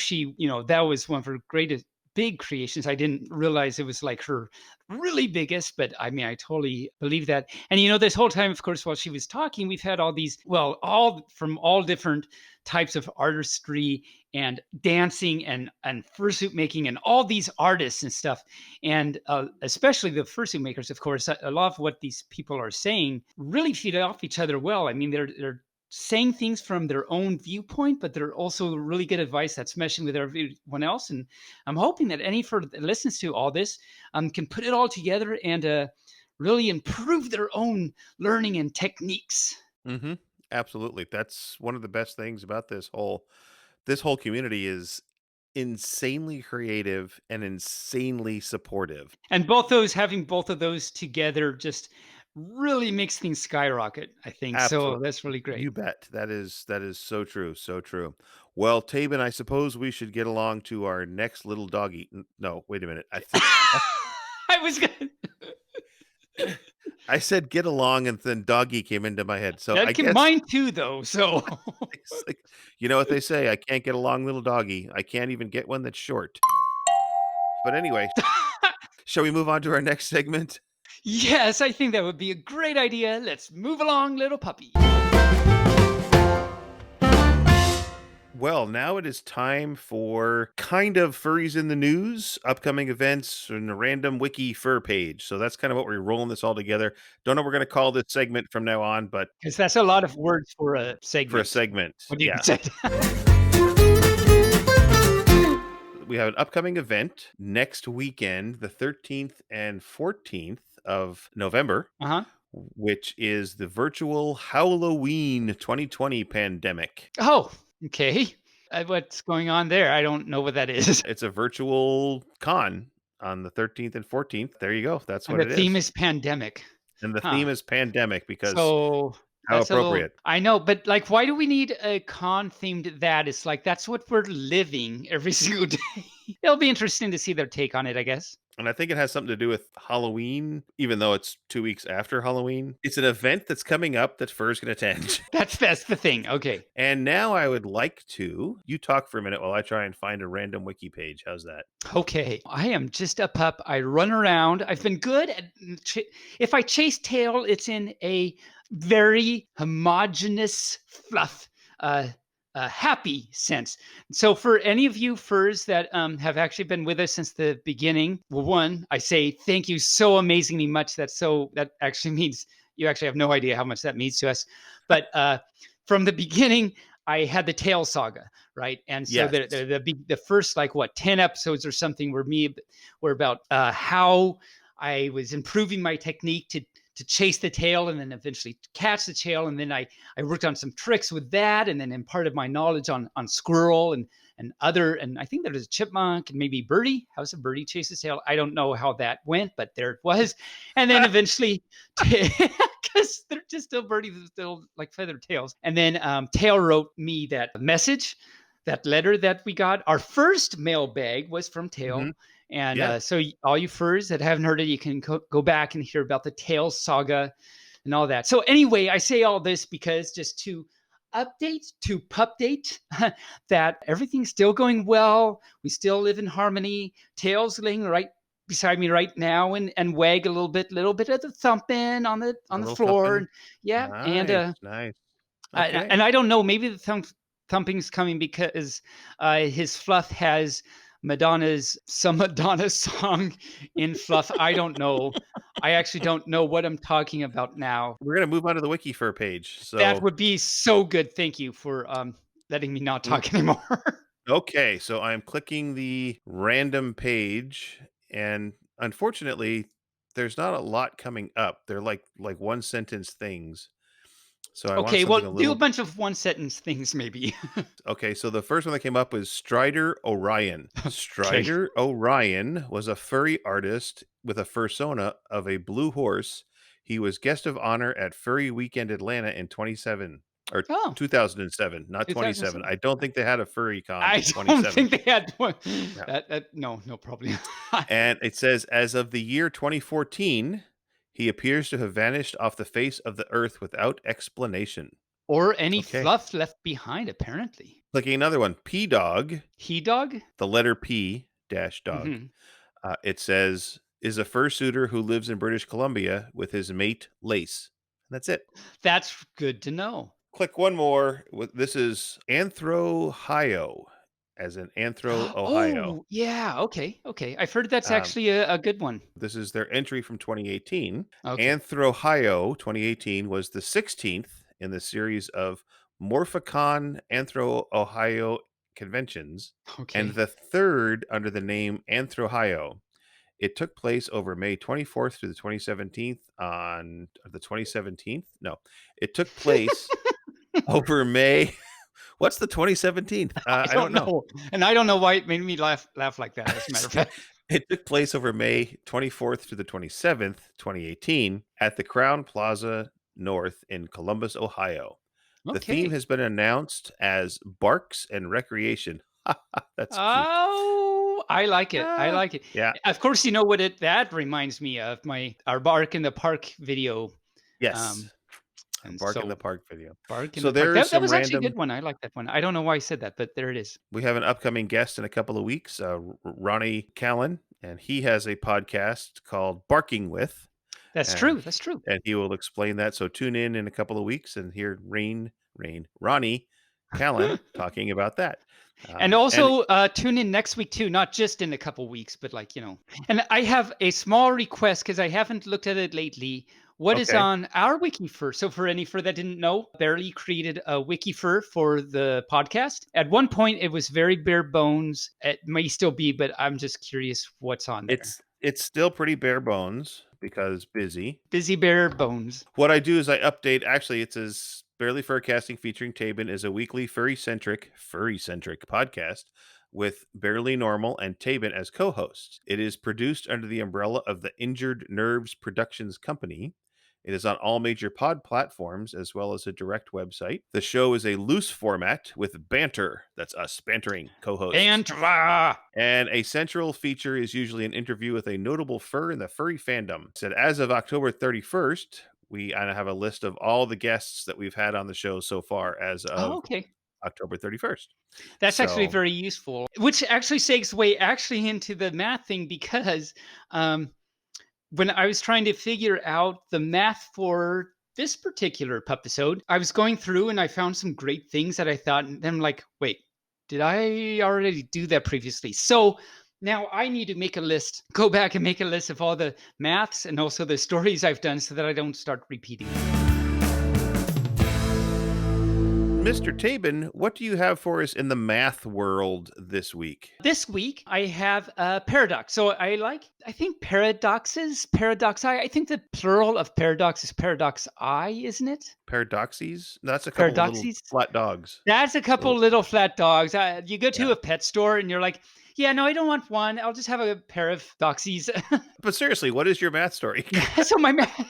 that was one of her greatest big creations. I didn't realize it was like her really biggest, but I mean, I totally believe that. And this whole time, of course, while she was talking, we've had all these, well, all from all different types of artistry and dancing and fursuit making and all these artists and stuff, and especially the fursuit makers. Of course, a lot of what these people are saying really feed off each other well. I mean, they're saying things from their own viewpoint, but they're also really good advice that's meshing with everyone else. And I'm hoping that any for that listens to all this can put it all together and really improve their own learning and techniques. Mm-hmm. Absolutely. That's one of the best things about this whole community is insanely creative and insanely supportive. And having both of those together just really makes things skyrocket, I think. So Absolutely. that's really You great. bet. That is so true. So true. Well, Tabin, I suppose we should get along to our next little doggy. No, wait a minute. I think I was gonna I said get along, and then doggy came into my head. So I That can guess mine too, though. So it's like, you know what they say, I can't get along, little doggy. I can't even get one that's short. But anyway, shall we move on to our next segment? yes, I think that would be a great idea. Let's move along, little puppy. Well, now it is time for kind of furries in the news, upcoming events, and a random wiki fur page. So that's kind of what we're rolling this all together. Don't know what we're going to call this segment from now on, but Because that's a lot of words for a for a segment. segment, What do you yeah. say? We have an upcoming event next weekend, the 13th and 14th of November, Uh-huh. which is the virtual Halloween 2020 pandemic. Oh, okay. What's going on there? I don't know what that is. It's a virtual con on the 13th and 14th. There you go. That's And what the it theme is. is pandemic. And the Huh. theme is pandemic because So how that's a little, appropriate. I know, but like, why do we need a con themed that? It's like, that's what we're living every single day. It'll be interesting to see their take on it, I guess. And I think it has something to do with Halloween, even though it's 2 weeks after Halloween. It's an event that's coming up that Fur's going to attend. That's the thing. Okay. And now I would like you talk for a minute while I try and find a random wiki page. How's that? Okay. I am just a pup. I run around. I've been good at, if I chase tail, it's in a very homogeneous fluff, happy sense. So for any of you furs that have actually been with us since the beginning, well, one, I say thank you so amazingly much. That actually means you actually have no idea how much that means to us. But from the beginning, I had the tail saga, right? And so Yes. the first, like, what, 10 episodes or something were about how I was improving my technique to chase the tail and then eventually catch the tail. And then I worked on some tricks with that, and then imparted my knowledge on squirrel and I think there was a chipmunk and maybe birdie. How's a birdie chase his tail? I don't know how that went, but there it was. And then eventually, because they're just still birdies, still like feathered tails. And then Tail wrote me that message, that letter that we got. Our first mailbag was from Tail. Mhm. And Yeah. so all you furs that haven't heard it, you can go back and hear about the Tail saga and all that. So anyway, I say all this because just to pupdate that everything's still going well. We still live in harmony. Tail's laying right beside me right now and wag a little bit of the thumping on the A little floor. thumping. And yeah, and Nice, nice. Okay. and I don't know, maybe the thumping's coming because his fluff has some Madonna song in fluff. I don't know. I actually don't know what I'm talking about now. We're going to move on to the wiki fur page. That So, would be so good. Thank you for letting me not talk anymore. okay. So I'm clicking the random page, and unfortunately, there's not a lot coming up. They're like one sentence things. So I want Okay, well, something a do a little. bunch of one sentence things maybe. Okay, so the first one that came up was Strider Orion. Okay. Strider Orion was a furry artist with a fursona of a blue horse. He was guest of honor at Furry Weekend Atlanta in 27 or Oh, 2007, not 27. 2007. I don't think they had a furry con I in don't 27. think they had one. No. No problem. And it says as of the year 2014, he appears to have vanished off the face of the earth without explanation. Or any Okay. fluff left behind, apparently. Clicking another one, P Dog, He dog? the letter P dash dog. Mhm. It says, is a fursuiter who lives in British Columbia with his mate, Lace. And that's it. That's good to know. Click one more. This is Anthro-hio, as in Anthro, Ohio. Oh, yeah. Okay. Okay. I've heard that's Um, actually a good one. This is their entry from 2018. Okay. Anthro-hio 2018 was the 16th in the series of Morphicon Anthro-Ohio conventions, Okay. and the third under the name Anthro-hio. It took place over May 24th through the 2017th on the 2017th. No, it took place over May. What's the 2017th? I don't know. And I don't know why it made me laugh like that, as a matter of fact. It took place over May 24th to the 27th, 2018, at the Crown Plaza North in Columbus, Ohio. The theme Okay. has been announced as Barks and Recreation. That's cute. Oh, I like it. I like it. Yeah. Of course, you know what that reminds me of our Bark in the Park video. Um, Yes. Our and Bark in the so Park video. Bark in So the Park. there is That some was actually a random. good one. I like that one. I don't know why I said that, but there it is. We have an upcoming guest in a couple of weeks, Ronnie Callan, and he has a podcast called Barking With, That's and true. That's true. he will explain that. So tune in a couple of weeks and hear Ronnie Callan talking about that. And And also tune in next week too, not just in a couple weeks, but like, And I have a small request because I haven't looked at it lately. What is okay, on our Wikifur? So for any fur that didn't know, Barely created a Wikifur for the podcast. At one point, it was very bare bones. It may still be, but I'm just curious what's on there. it's still pretty bare bones because busy. Busy bare bones. What I do is I update. Actually, it says Barely Furcasting featuring Tabin is a weekly furry-centric podcast with Barely Normal and Tabin as co-hosts. It is produced under the umbrella of the Injured Nerves Productions Company. It is on all major pod platforms as well as a direct website. The show is a loose format with banter. That's us bantering co-hosts. And a central feature is usually an interview with a notable fur in the furry fandom. Said as of October 31st, we have a list of all the guests that we've had on the show so far as Oh, of okay. October 31st. That's actually So, very useful, which actually segues way actually into the math thing because when I was trying to figure out the math for this particular episode, I was going through and I found some great things that I thought, and then I'm like, wait, did I already do that previously? So now I need to make a list, go back and make a list of all the maths and also the stories I've done so that I don't start repeating them. Mr. Tabin, what do you have for us in the math world this week? This week, I have a paradox. So I think paradoxi. I think the plural of paradox is paradoxi, isn't it? Paradoxes? That's a couple of little Paradoxes. flat dogs. That's a couple little flat dogs. You go to Yeah. a pet store and you're like, yeah, no, I don't want one. I'll just have a pair of doxies. But seriously, what is your math story? So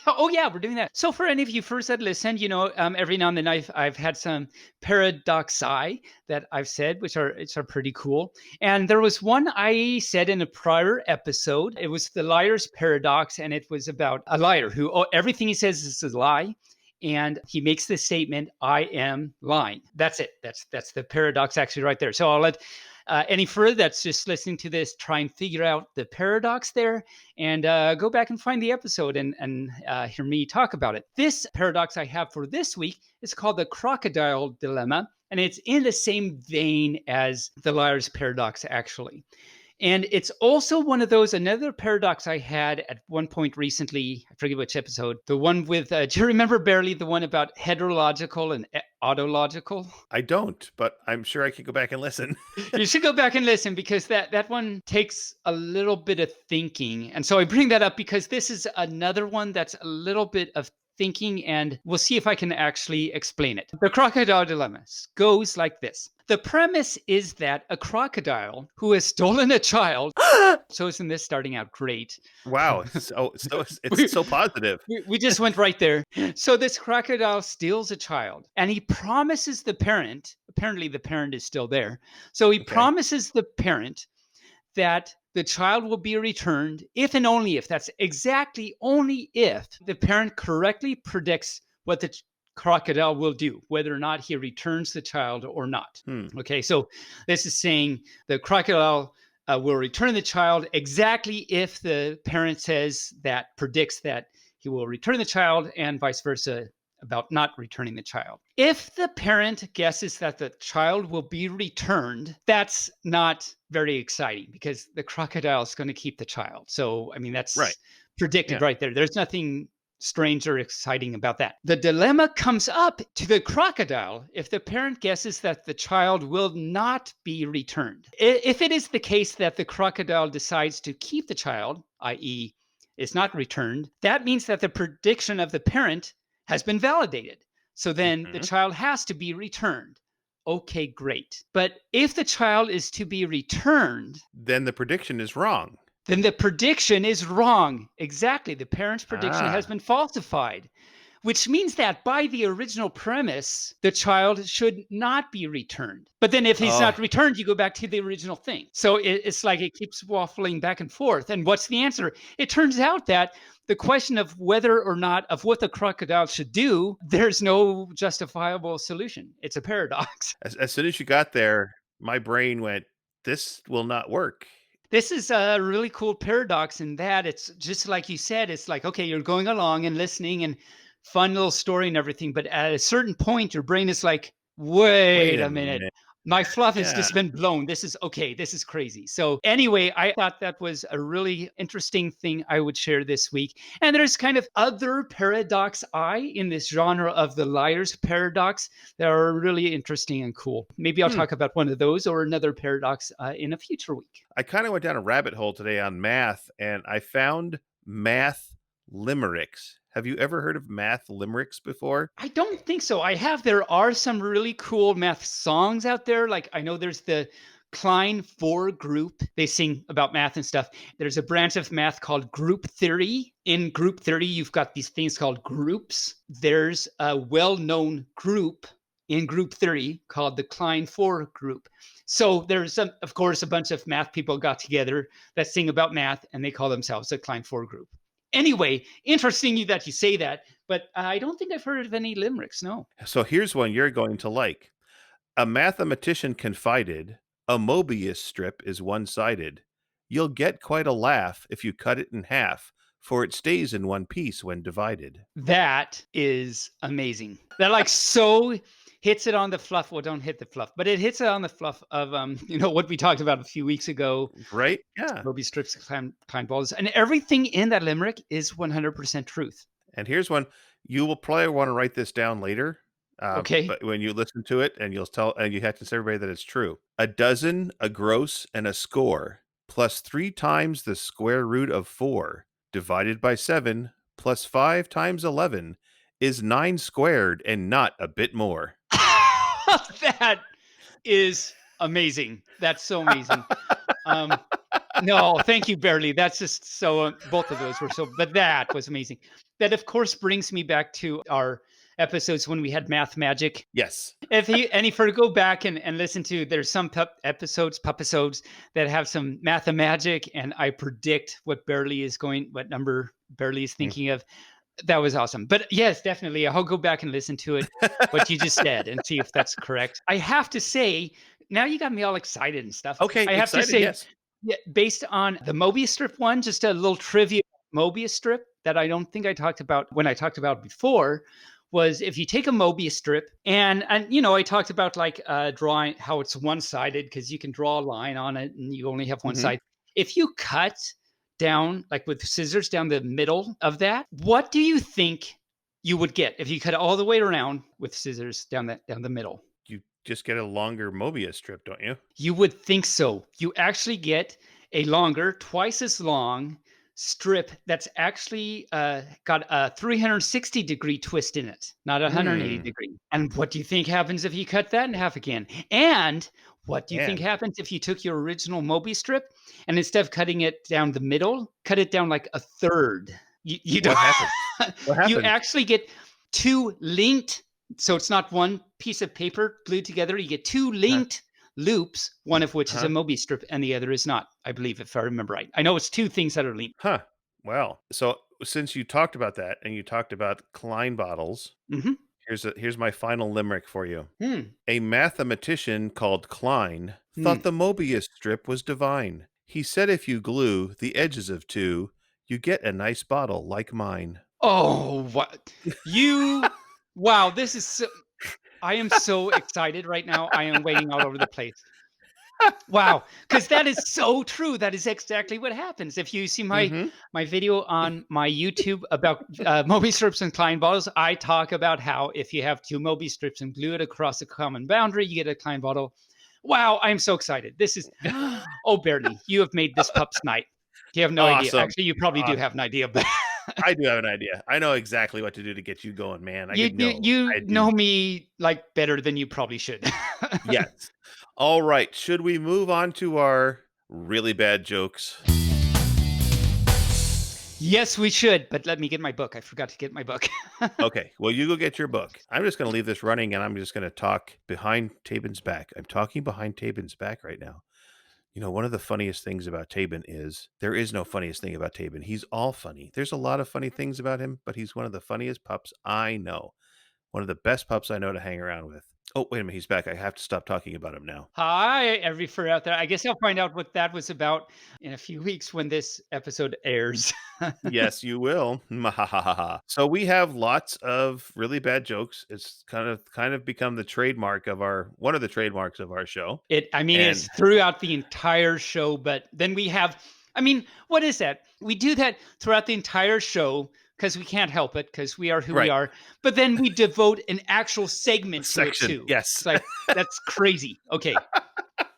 oh yeah, we're doing that. So for any of you first that listen, every now and then I've had some paradoxi that I've said, which are pretty cool. And there was one I said in a prior episode. It was the liar's paradox, and it was about a liar who everything he says is a lie. And he makes this statement, I am lying. That's it. That's the paradox actually right there. So I'll let any further that's just listening to this try and figure out the paradox there and go back and find the episode and hear me talk about it. This paradox I have for this week is called the crocodile dilemma, and it's in the same vein as the liar's paradox, actually. And it's also one of those, another paradox I had at one point recently, I forget which episode, the one with, do you remember barely the one about heterological and autological? I don't, but I'm sure I could go back and listen. You should go back and listen because that one takes a little bit of thinking. And so I bring that up because this is another one that's a little bit of thinking, and we'll see if I can actually explain it. The crocodile dilemma goes like this. The premise is that a crocodile who has stolen a child, so isn't this starting out great? Wow, it's so positive. We just went right there. So this crocodile steals a child and he promises the parent, apparently the parent is still there. So he promises the parent that the child will be returned if and only if, that's exactly only if the parent correctly predicts what the crocodile will do, whether or not he returns the child or not. Okay, so this is saying the crocodile will return the child exactly if the parent predicts that he will return the child, and vice versa about not returning the child. If the parent guesses that the child will be returned, that's not very exciting because the crocodile is going to keep the child. So, I mean, that's predicted right there. There's nothing strange or exciting about that. The dilemma comes up to the crocodile if the parent guesses that the child will not be returned. If it is the case that the crocodile decides to keep the child, i.e., is not returned, that means that the prediction of the parent has been validated. So then the child has to be returned. Okay, great. But if the child is to be returned, then the prediction is wrong. Then the prediction is wrong. Exactly. The parent's prediction has been falsified. which means that by the original premise, the child should not be returned. But then if he's not Oh, returned, you go back to the original thing. So it's like it keeps waffling back and forth. And what's the answer? It turns out that the question of whether or not of what the crocodile should do, there's no justifiable solution. It's a paradox. as soon as you got there, my brain went, "This will not work." This is a really cool paradox in that it's just like you said, it's like, okay, you're going along and listening and fun little story and everything. But at a certain point, your brain is like, Wait wait a a minute. minute. My fluff has Yeah. just been blown. This is okay. This is crazy. So, anyway, I thought that was a really interesting thing I would share this week. And there's kind of other paradox in this genre of the liar's paradox that are really interesting and cool. Maybe I'll Hmm. talk about one of those or another paradox in a future week. I kind of went down a rabbit hole today on math, and I found math limericks. Have you ever heard of math limericks before? I don't think so. There are some really cool math songs out there. Like I know there's the Klein 4 group. They sing about math and stuff. There's a branch of math called group theory. In group theory, you've got these things called groups. There's a well-known group in group theory called the Klein 4 group. So there's, of course, a bunch of math people got together that sing about math, and they call themselves a Klein 4 group. Anyway, interesting that you say that, but I don't think I've heard of any limericks. No. So here's one you're going to like. A mathematician confided, a Mobius strip is one-sided. You'll get quite a laugh if you cut it in half, for it stays in one piece when divided. That is amazing. That like so hits it on the fluff. Well, don't hit the fluff, but it hits it on the fluff of what we talked about a few weeks ago. Right? Yeah. Moby strips, climb balls, and everything in that limerick is 100% truth. And here's one. You will probably want to write this down later. Okay. But when you listen to it and you have to tell everybody that it's true. A dozen, a gross, and a score, plus 3 times the square root of 4, divided by 7, plus 5 times 11, is 9 squared and not a bit more. That is amazing. That's so amazing. No, thank you, Barely. That's just so, both of those were so, but that was amazing. That, of course, brings me back to our episodes when we had Math Magic. Yes. If you go back and listen to, there's some episodes that have some Math Magic, and I predict what number Barely is thinking of. That was awesome. But yes, definitely. I'll go back and listen to it, what you just said, and see if that's correct. I have to say, now you got me all excited and stuff. Okay. I have to Excited, say, yes. yeah, based on the Mobius strip one, just a little trivia Mobius strip that I don't think I talked about when I talked about before was if you take a Mobius strip and I talked about like drawing how it's one-sided because you can draw a line on it and you only have one Mhm. side. If you cut down like with scissors down the middle of that, what do you think you would get if you cut it all the way around with scissors down the middle? You just get a longer Mobius strip, don't you? You would think so. You actually get a longer, twice as long strip that's actually got a 360-degree twist in it, not a 180-degree. And what do you think happens if you cut that in half again? And what do you think Man. happens if you took your original Mobi strip and instead of cutting it down the middle, cut it down like a third? You don't What happened? What You happened? actually get two linked, so it's not one piece of paper glued together. You get two linked loops, one of which is a Mobius strip and the other is not, I believe, if I remember right. I know it's two things that are linked. Huh. Well, so since you talked about that and you talked about Klein bottles, Mhm. here's my final limerick for you. Hmm. A mathematician called Klein thought the Mobius strip was divine. He said if you glue the edges of two, you get a nice bottle like mine. Oh, what wow, this is so, I am so excited right now. I am waiting all over the place. Wow, because that is so true. That is exactly what happens. If you see Mhm. my video on my YouTube about Mobi strips and Klein bottles, I talk about how if you have two Mobi strips and glue it across a common boundary, you get a Klein bottle. Wow, I'm so excited. This is oh, Barely, you have made this pup's night. You have no idea. Awesome. Actually, you probably do have an idea, but I do have an idea. I know exactly what to do to get you going, man. I you could know. you I do. know me like better than you probably should. Yes. All right. Should we move on to our really bad jokes? Yes, we should, but let me get my book. I forgot to get my book. Okay, well, you go get your book. I'm just going to leave this running, and I'm just going to talk behind Tabin's back. I'm talking behind Tabin's back right now. You know, one of the funniest things about Tabin is there is no funniest thing about Tabin. He's all funny. There's a lot of funny things about him, but he's one of the funniest pups I know. One of the best pups I know to hang around with. Oh, wait a minute. He's back. I have to stop talking about him now. Hi, every fur out there. I guess I'll find out what that was about in a few weeks when this episode airs. Yes, you will. So we have lots of really bad jokes. It's kind of become the trademark of our one of the trademarks of our show. I mean, And it's throughout the entire show, but then we have, I mean, what is that? We do that throughout the entire show because we can't help it because we are who we right, are. But then we devote an actual segment to it section. too. Yes. It's like, that's crazy. Okay.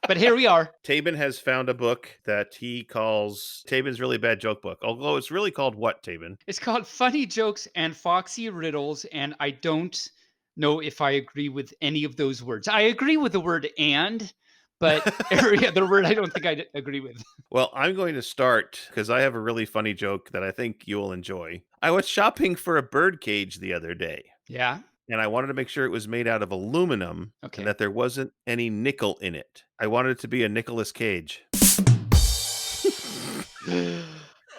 But here we are. Tabin has found a book that he calls Tabin's Really Bad Joke Book. Although it's really called what, Tabin? It's called Funny Jokes and Foxy Riddles, and I don't know if I agree with any of those words. I agree with the word and, but every other word I don't think I agree with. Well, I'm going to start because I have a really funny joke that I think you'll enjoy. I was shopping for a bird cage the other day, Yeah? and I wanted to make sure it was made out of aluminum Okay. and that there wasn't any nickel in it. I wanted it to be a Nicolas Cage.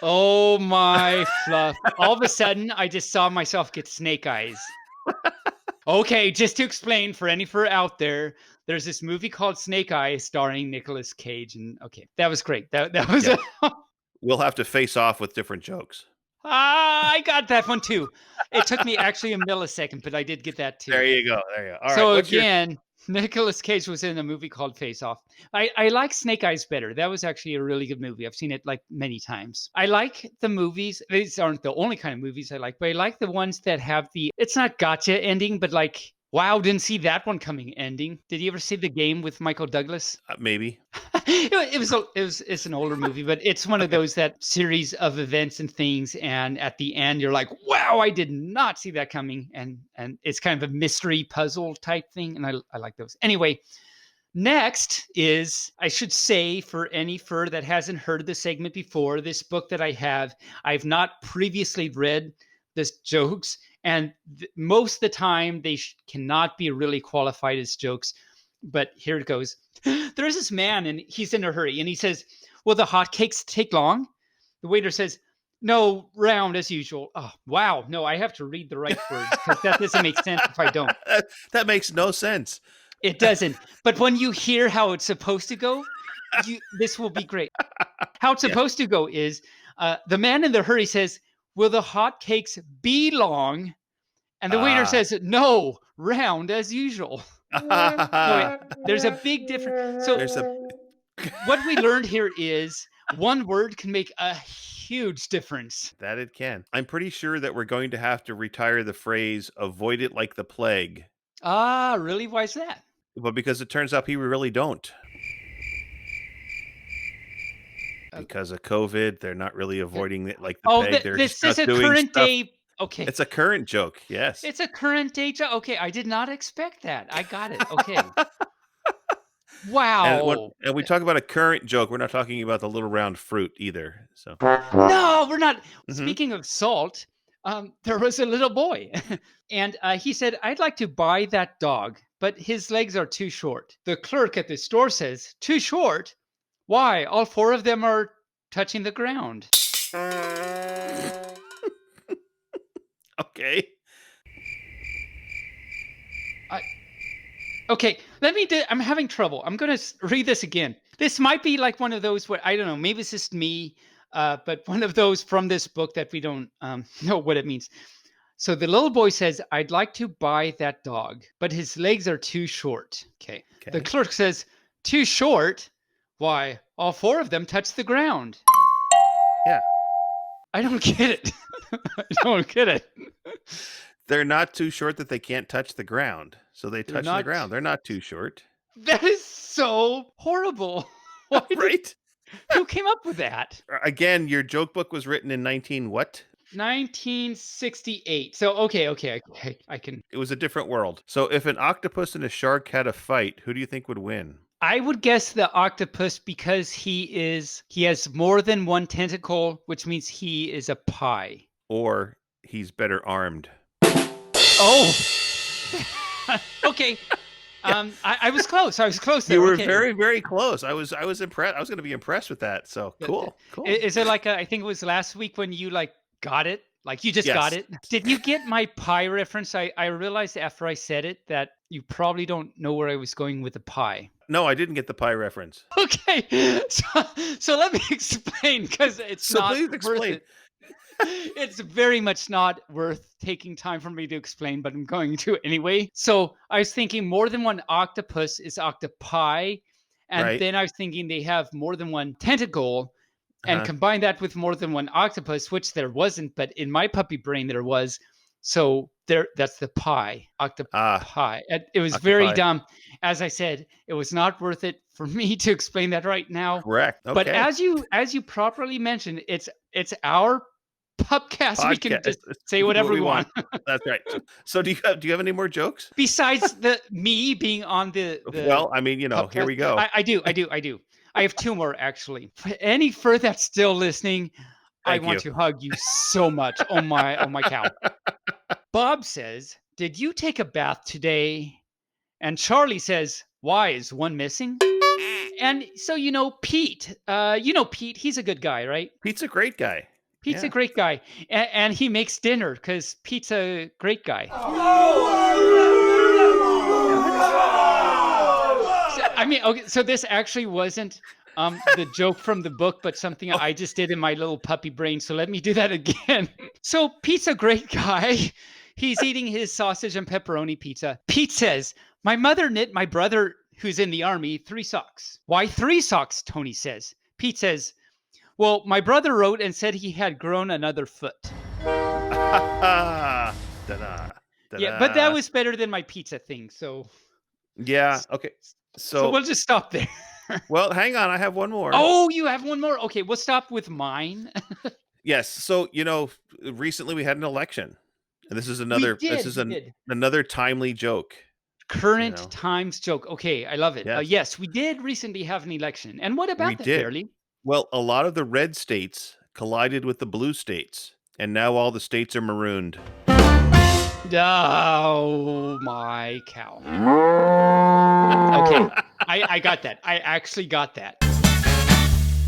Oh my fluff. All of a sudden, I just saw myself get snake eyes. Okay, just to explain for any fur out there, there's this movie called Snake Eyes starring Nicolas Cage. And okay, that was great. That was Yeah. We'll have to face off with different jokes. I got that one too. It took me actually a millisecond, but I did get that too. There you go. There you go. All right. So What's your again, Nicolas Cage was in a movie called Face Off. I like Snake Eyes better. That was actually a really good movie. I've seen it like many times. I like the movies. These aren't the only kind of movies I like, but I like the ones that have it's not gotcha ending, but like, wow, didn't see that one coming ending. Did you ever see The Game with Michael Douglas? maybe? It's an older movie, but it's one of those that series of events and things, and at the end you're like, wow, I did not see that coming, and it's kind of a mystery puzzle type thing, and I like those. Anyway, next is, I should say, for any fur that hasn't heard the segment before, this book that I've not previously read this jokes, and most of the time they cannot be really qualified as jokes, but here it goes. There's this man and he's in a hurry and he says, will the hotcakes take long? The waiter says, no, round as usual. Oh, wow. No, I have to read the right words because that doesn't make sense if I don't. That makes no sense. It doesn't. But when you hear how it's supposed to go, this will be great. How it's supposed to go is the man in the hurry says, will the hotcakes be long? And the waiter says, no, round as usual. No, there's a big difference. So what we learned here is one word can make a huge difference. That it can. I'm pretty sure that we're going to have to retire the phrase avoid it like the plague. Ah, really? Why is that? But because it turns out people really don't. Because of COVID, they're not really avoiding it like the plague. They're this just is a doing current stuff. day. Okay. It's a current joke, yes. It's a current day joke. Okay, I did not expect that. I got it. Okay. Wow. And we talk about a current joke. We're not talking about the little round fruit either. So No, we're not. Mhm. Speaking of salt, there was a little boy, and he said, I'd like to buy that dog, but his legs are too short. The clerk at the store says, too short? Why? All four of them are touching the ground. Okay. Okay, I'm having trouble. I'm going to read this again. This might be like one of those where, I don't know, maybe it's just me, but one of those from this book that we don't know what it means. So the little boy says, I'd like to buy that dog, but his legs are too short. Okay. The clerk says, too short? Why, all four of them touch the ground. Yeah. I don't get it. I don't get it. They're not too short that they can't touch the ground. So they touch the ground. They're not too short. That is so horrible. Right? Who came up with that? Again, your joke book was written in 19 what? 1968. So okay, I can. It was a different world. So if an octopus and a shark had a fight, who do you think would win? I would guess the octopus because he has more than one tentacle, which means he is a pie. Or he's better armed. Oh, okay. Yeah. I was close. I was close there. You were Okay. very, very close. I was impressed. I was going to be impressed with that. So cool. Is it like I think it was last week when you like got it? Like you just got Yes. it? Did you get my pie reference? I realized after I said it that you probably don't know where I was going with the pie. No, I didn't get the pie reference. Okay. So let me explain because it's So not please worth explain. it. It's very much not worth taking time for me to explain, but I'm going to anyway. So I was thinking more than one octopus is octopi. And Right. then I was thinking they have more than one tentacle and Uh-huh. combine that with more than one octopus, which there wasn't, but in my puppy brain there was. So that's the pie, octopi. It was very Octopi. dumb. As I said, it was not worth it for me to explain that right now. Correct. But Okay. as you properly mentioned, it's our pupcast. We can just say whatever we want. That's right. So do you have any more jokes? Besides me being on the Well, I mean, here Pupcast. we go. I do. I have two more actually. For any fur that's still listening, I Thank want you. to hug you so much. Oh my cow. Bob says, "Did you take a bath today?" And Charlie says, "Why is one missing?" And so Pete. Pete. He's a good guy, right? Pete's a great guy. Pete's Yeah. a great guy, and he makes dinner because Pete's a great guy. Okay, so this actually wasn't the joke from the book, but something Oh. I just did in my little puppy brain. So let me do that again. So Pete's a great guy. He's eating his sausage and pepperoni pizza. Pete says, "My mother knit my brother, who's in the army, 3 socks." "Why 3 socks?" Tony says. Pete says, "Well, my brother wrote and said he had grown another foot." Ta-da. Yeah, but that was better than my pizza thing. So Yeah. Okay. so we'll just stop there. Well, hang on. I have one more. Oh, you have one more? Okay, we'll stop with mine. Yes. So, recently we had an election. And this is We another did. another timely joke. Current times joke. Okay, I love it. Yes. Yes, we did recently have an election. And what about We that, did. Fairly? Well, a lot of the red states collided with the blue states, and now all the states are marooned. Oh my cow. Okay, I got that. I actually got that.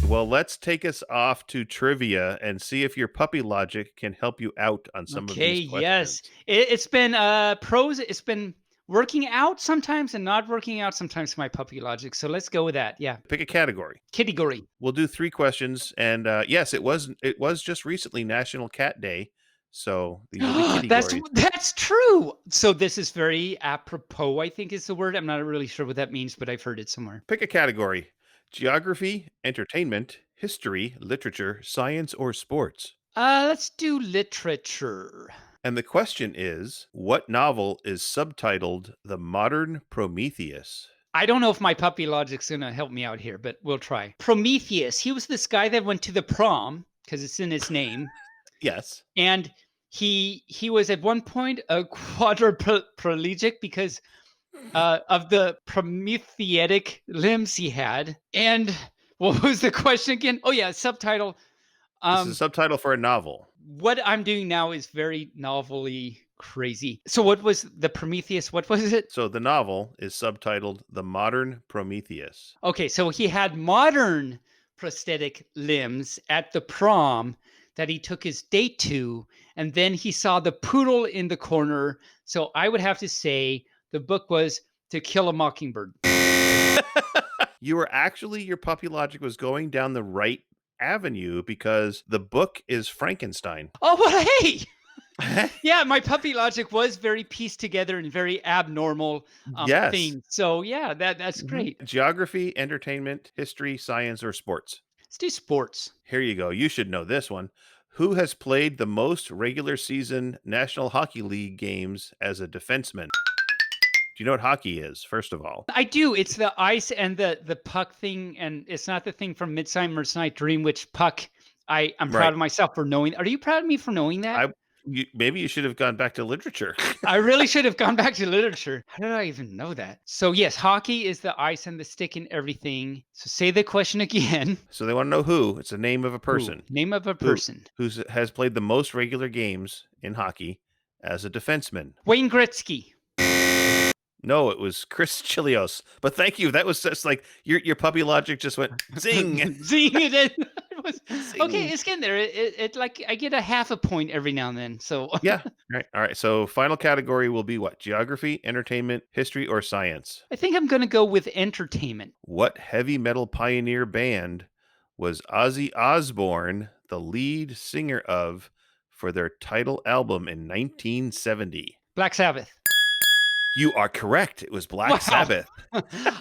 Well, let's take us off to trivia and see if your puppy logic can help you out on some of these questions. Yes. It's been pros. It's been working out sometimes and not working out sometimes for my puppy logic. So let's go with that. Yeah. Pick a category. Kitty-gory. We'll do 3 questions, and yes, it was just recently National Cat Day, so these are the kitty That's gories. that's true. So this is very apropos, I think is the word. I'm not really sure what that means, but I've heard it somewhere. Pick a category: geography, entertainment, history, literature, science, or sports. Let's do literature. And the question is, what novel is subtitled The Modern Prometheus? I don't know if my puppy logic's gonna help me out here, but we'll try. Prometheus. He was this guy that went to the prom because it's in his name, Yes. and he was at one point a quadriplegic because of the prometheatic limbs he had. And what was the question again? Oh yeah, subtitle. This is a subtitle for a novel. What I'm doing now is very novelly crazy. So what was the Prometheus? What was it? So the novel is subtitled The Modern Prometheus. Okay, so he had modern prosthetic limbs at the prom that he took his date to, and then he saw the poodle in the corner. So I would have to say the book was To Kill a Mockingbird. Your puppy logic was going down the right avenue because the book is Frankenstein. Oh, well, hey! Yeah, my puppy logic was very pieced together and very abnormal Yes. thing. So yeah, that's great. Geography, entertainment, history, science, or sports. Let's do sports. Here you go. You should know this one. Who has played the most regular season National Hockey League games as a defenseman? Do you know what hockey is, first of all? I do. It's the ice and the puck thing, and it's not the thing from Midsummer's Night Dream, which puck I'm proud of myself for knowing. Are you proud of me for knowing that? Maybe you should have gone back to literature. I really should have gone back to literature. How did I even know that? So yes, hockey is the ice and the stick and everything. So say the question again. So they want to know who. It's the name of a person. Ooh, name of a person. Who has played the most regular games in hockey as a defenseman. Wayne Gretzky. No, it was Chris Chilios. But thank you. That was just like your puppy logic just went zing. Zing. It was, Zing. okay, it's getting there. It like I get a half a point every now and then. So Yeah. All right. So final category will be what? Geography, entertainment, history, or science? I think I'm gonna go with entertainment. What heavy metal pioneer band was Ozzy Osbourne the lead singer of for their title album in 1970? Black Sabbath. You are correct. It was Black Wow. Sabbath.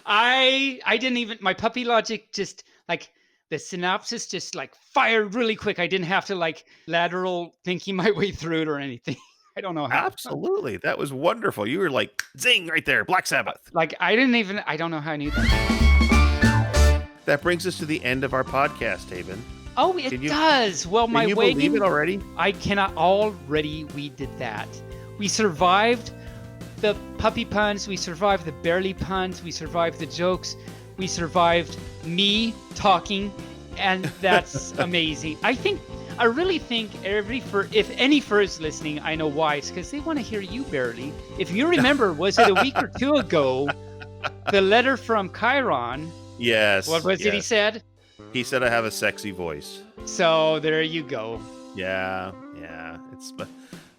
I didn't even, my puppy logic just like the synopsis just like fired really quick. I didn't have to like lateral thinking my way through it or anything. I don't know how. Absolutely. That was wonderful. You were like zing right there. Black Sabbath. Like I don't know how I knew that. That brings us to the end of our podcast, Taven. Oh, it does. Well, Can you believe it already? I cannot already. We did that. We survived the puppy puns, we survived the barely puns, we survived the jokes, we survived me talking, and that's amazing. I really think if any fur is listening, I know why. It's because they want to hear you, Barely. If you remember, was it a week or two ago, the letter from Chiron? Yes. What was it he said? He said I have a sexy voice. So there you go. Yeah.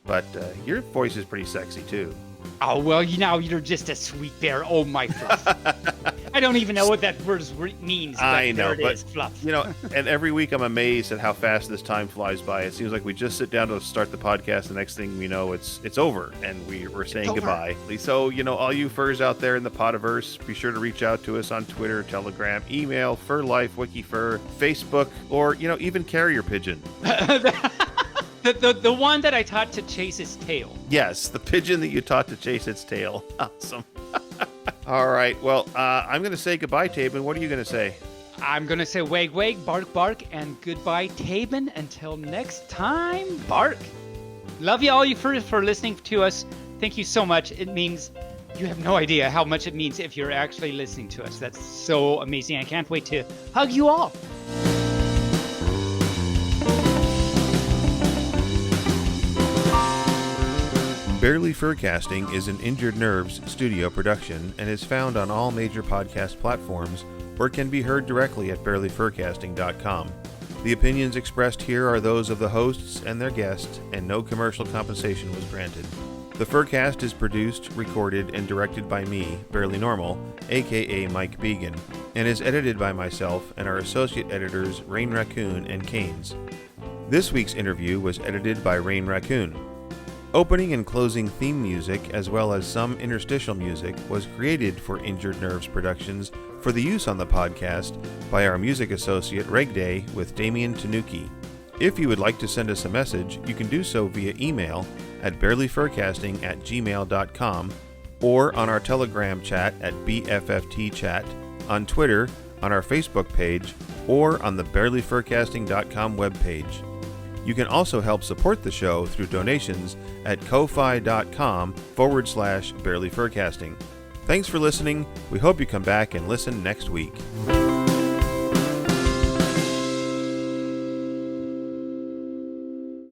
But your voice is pretty sexy too. Oh, well, now you're just a sweet bear. Oh, my fluff. I don't even know what that word means. But I know, there it is, fluff. And every week I'm amazed at how fast this time flies by. It seems like we just sit down to start the podcast. The next thing we know, it's over, and we're saying goodbye. So, all you furs out there in the Podiverse, be sure to reach out to us on Twitter, Telegram, email, Fur Life, WikiFur, Facebook, or, even carrier pigeon. The one that I taught to chase its tail. Yes, the pigeon that you taught to chase its tail. Awesome. All right. Well, I'm going to say goodbye, Taben. What are you going to say? I'm going to say wag, wag, bark, bark, and goodbye, Taben. Until next time, bark. Love you all you for listening to us. Thank you so much. It means you have no idea how much it means if you're actually listening to us. That's so amazing. I can't wait to hug you all. Barely Furcasting is an Injured Nerves studio production and is found on all major podcast platforms or can be heard directly at barelyfurcasting.com. The opinions expressed here are those of the hosts and their guests, and no commercial compensation was granted. The Furcast is produced, recorded, and directed by me, Barely Normal, aka Mike Began, and is edited by myself and our associate editors Rain Raccoon and Canes. This week's interview was edited by Rain Raccoon. Opening and closing theme music, as well as some interstitial music, was created for Injured Nerves Productions for the use on the podcast by our music associate Regday with Damian Tanuki. If you would like to send us a message, you can do so via email at barelyfurcasting@gmail.com or on our Telegram chat at BFFTchat, on Twitter, on our Facebook page, or on the barelyfurcasting.com webpage. You can also help support the show through donations at ko-fi.com/barelyfurcasting. Thanks for listening. We hope you come back and listen next week.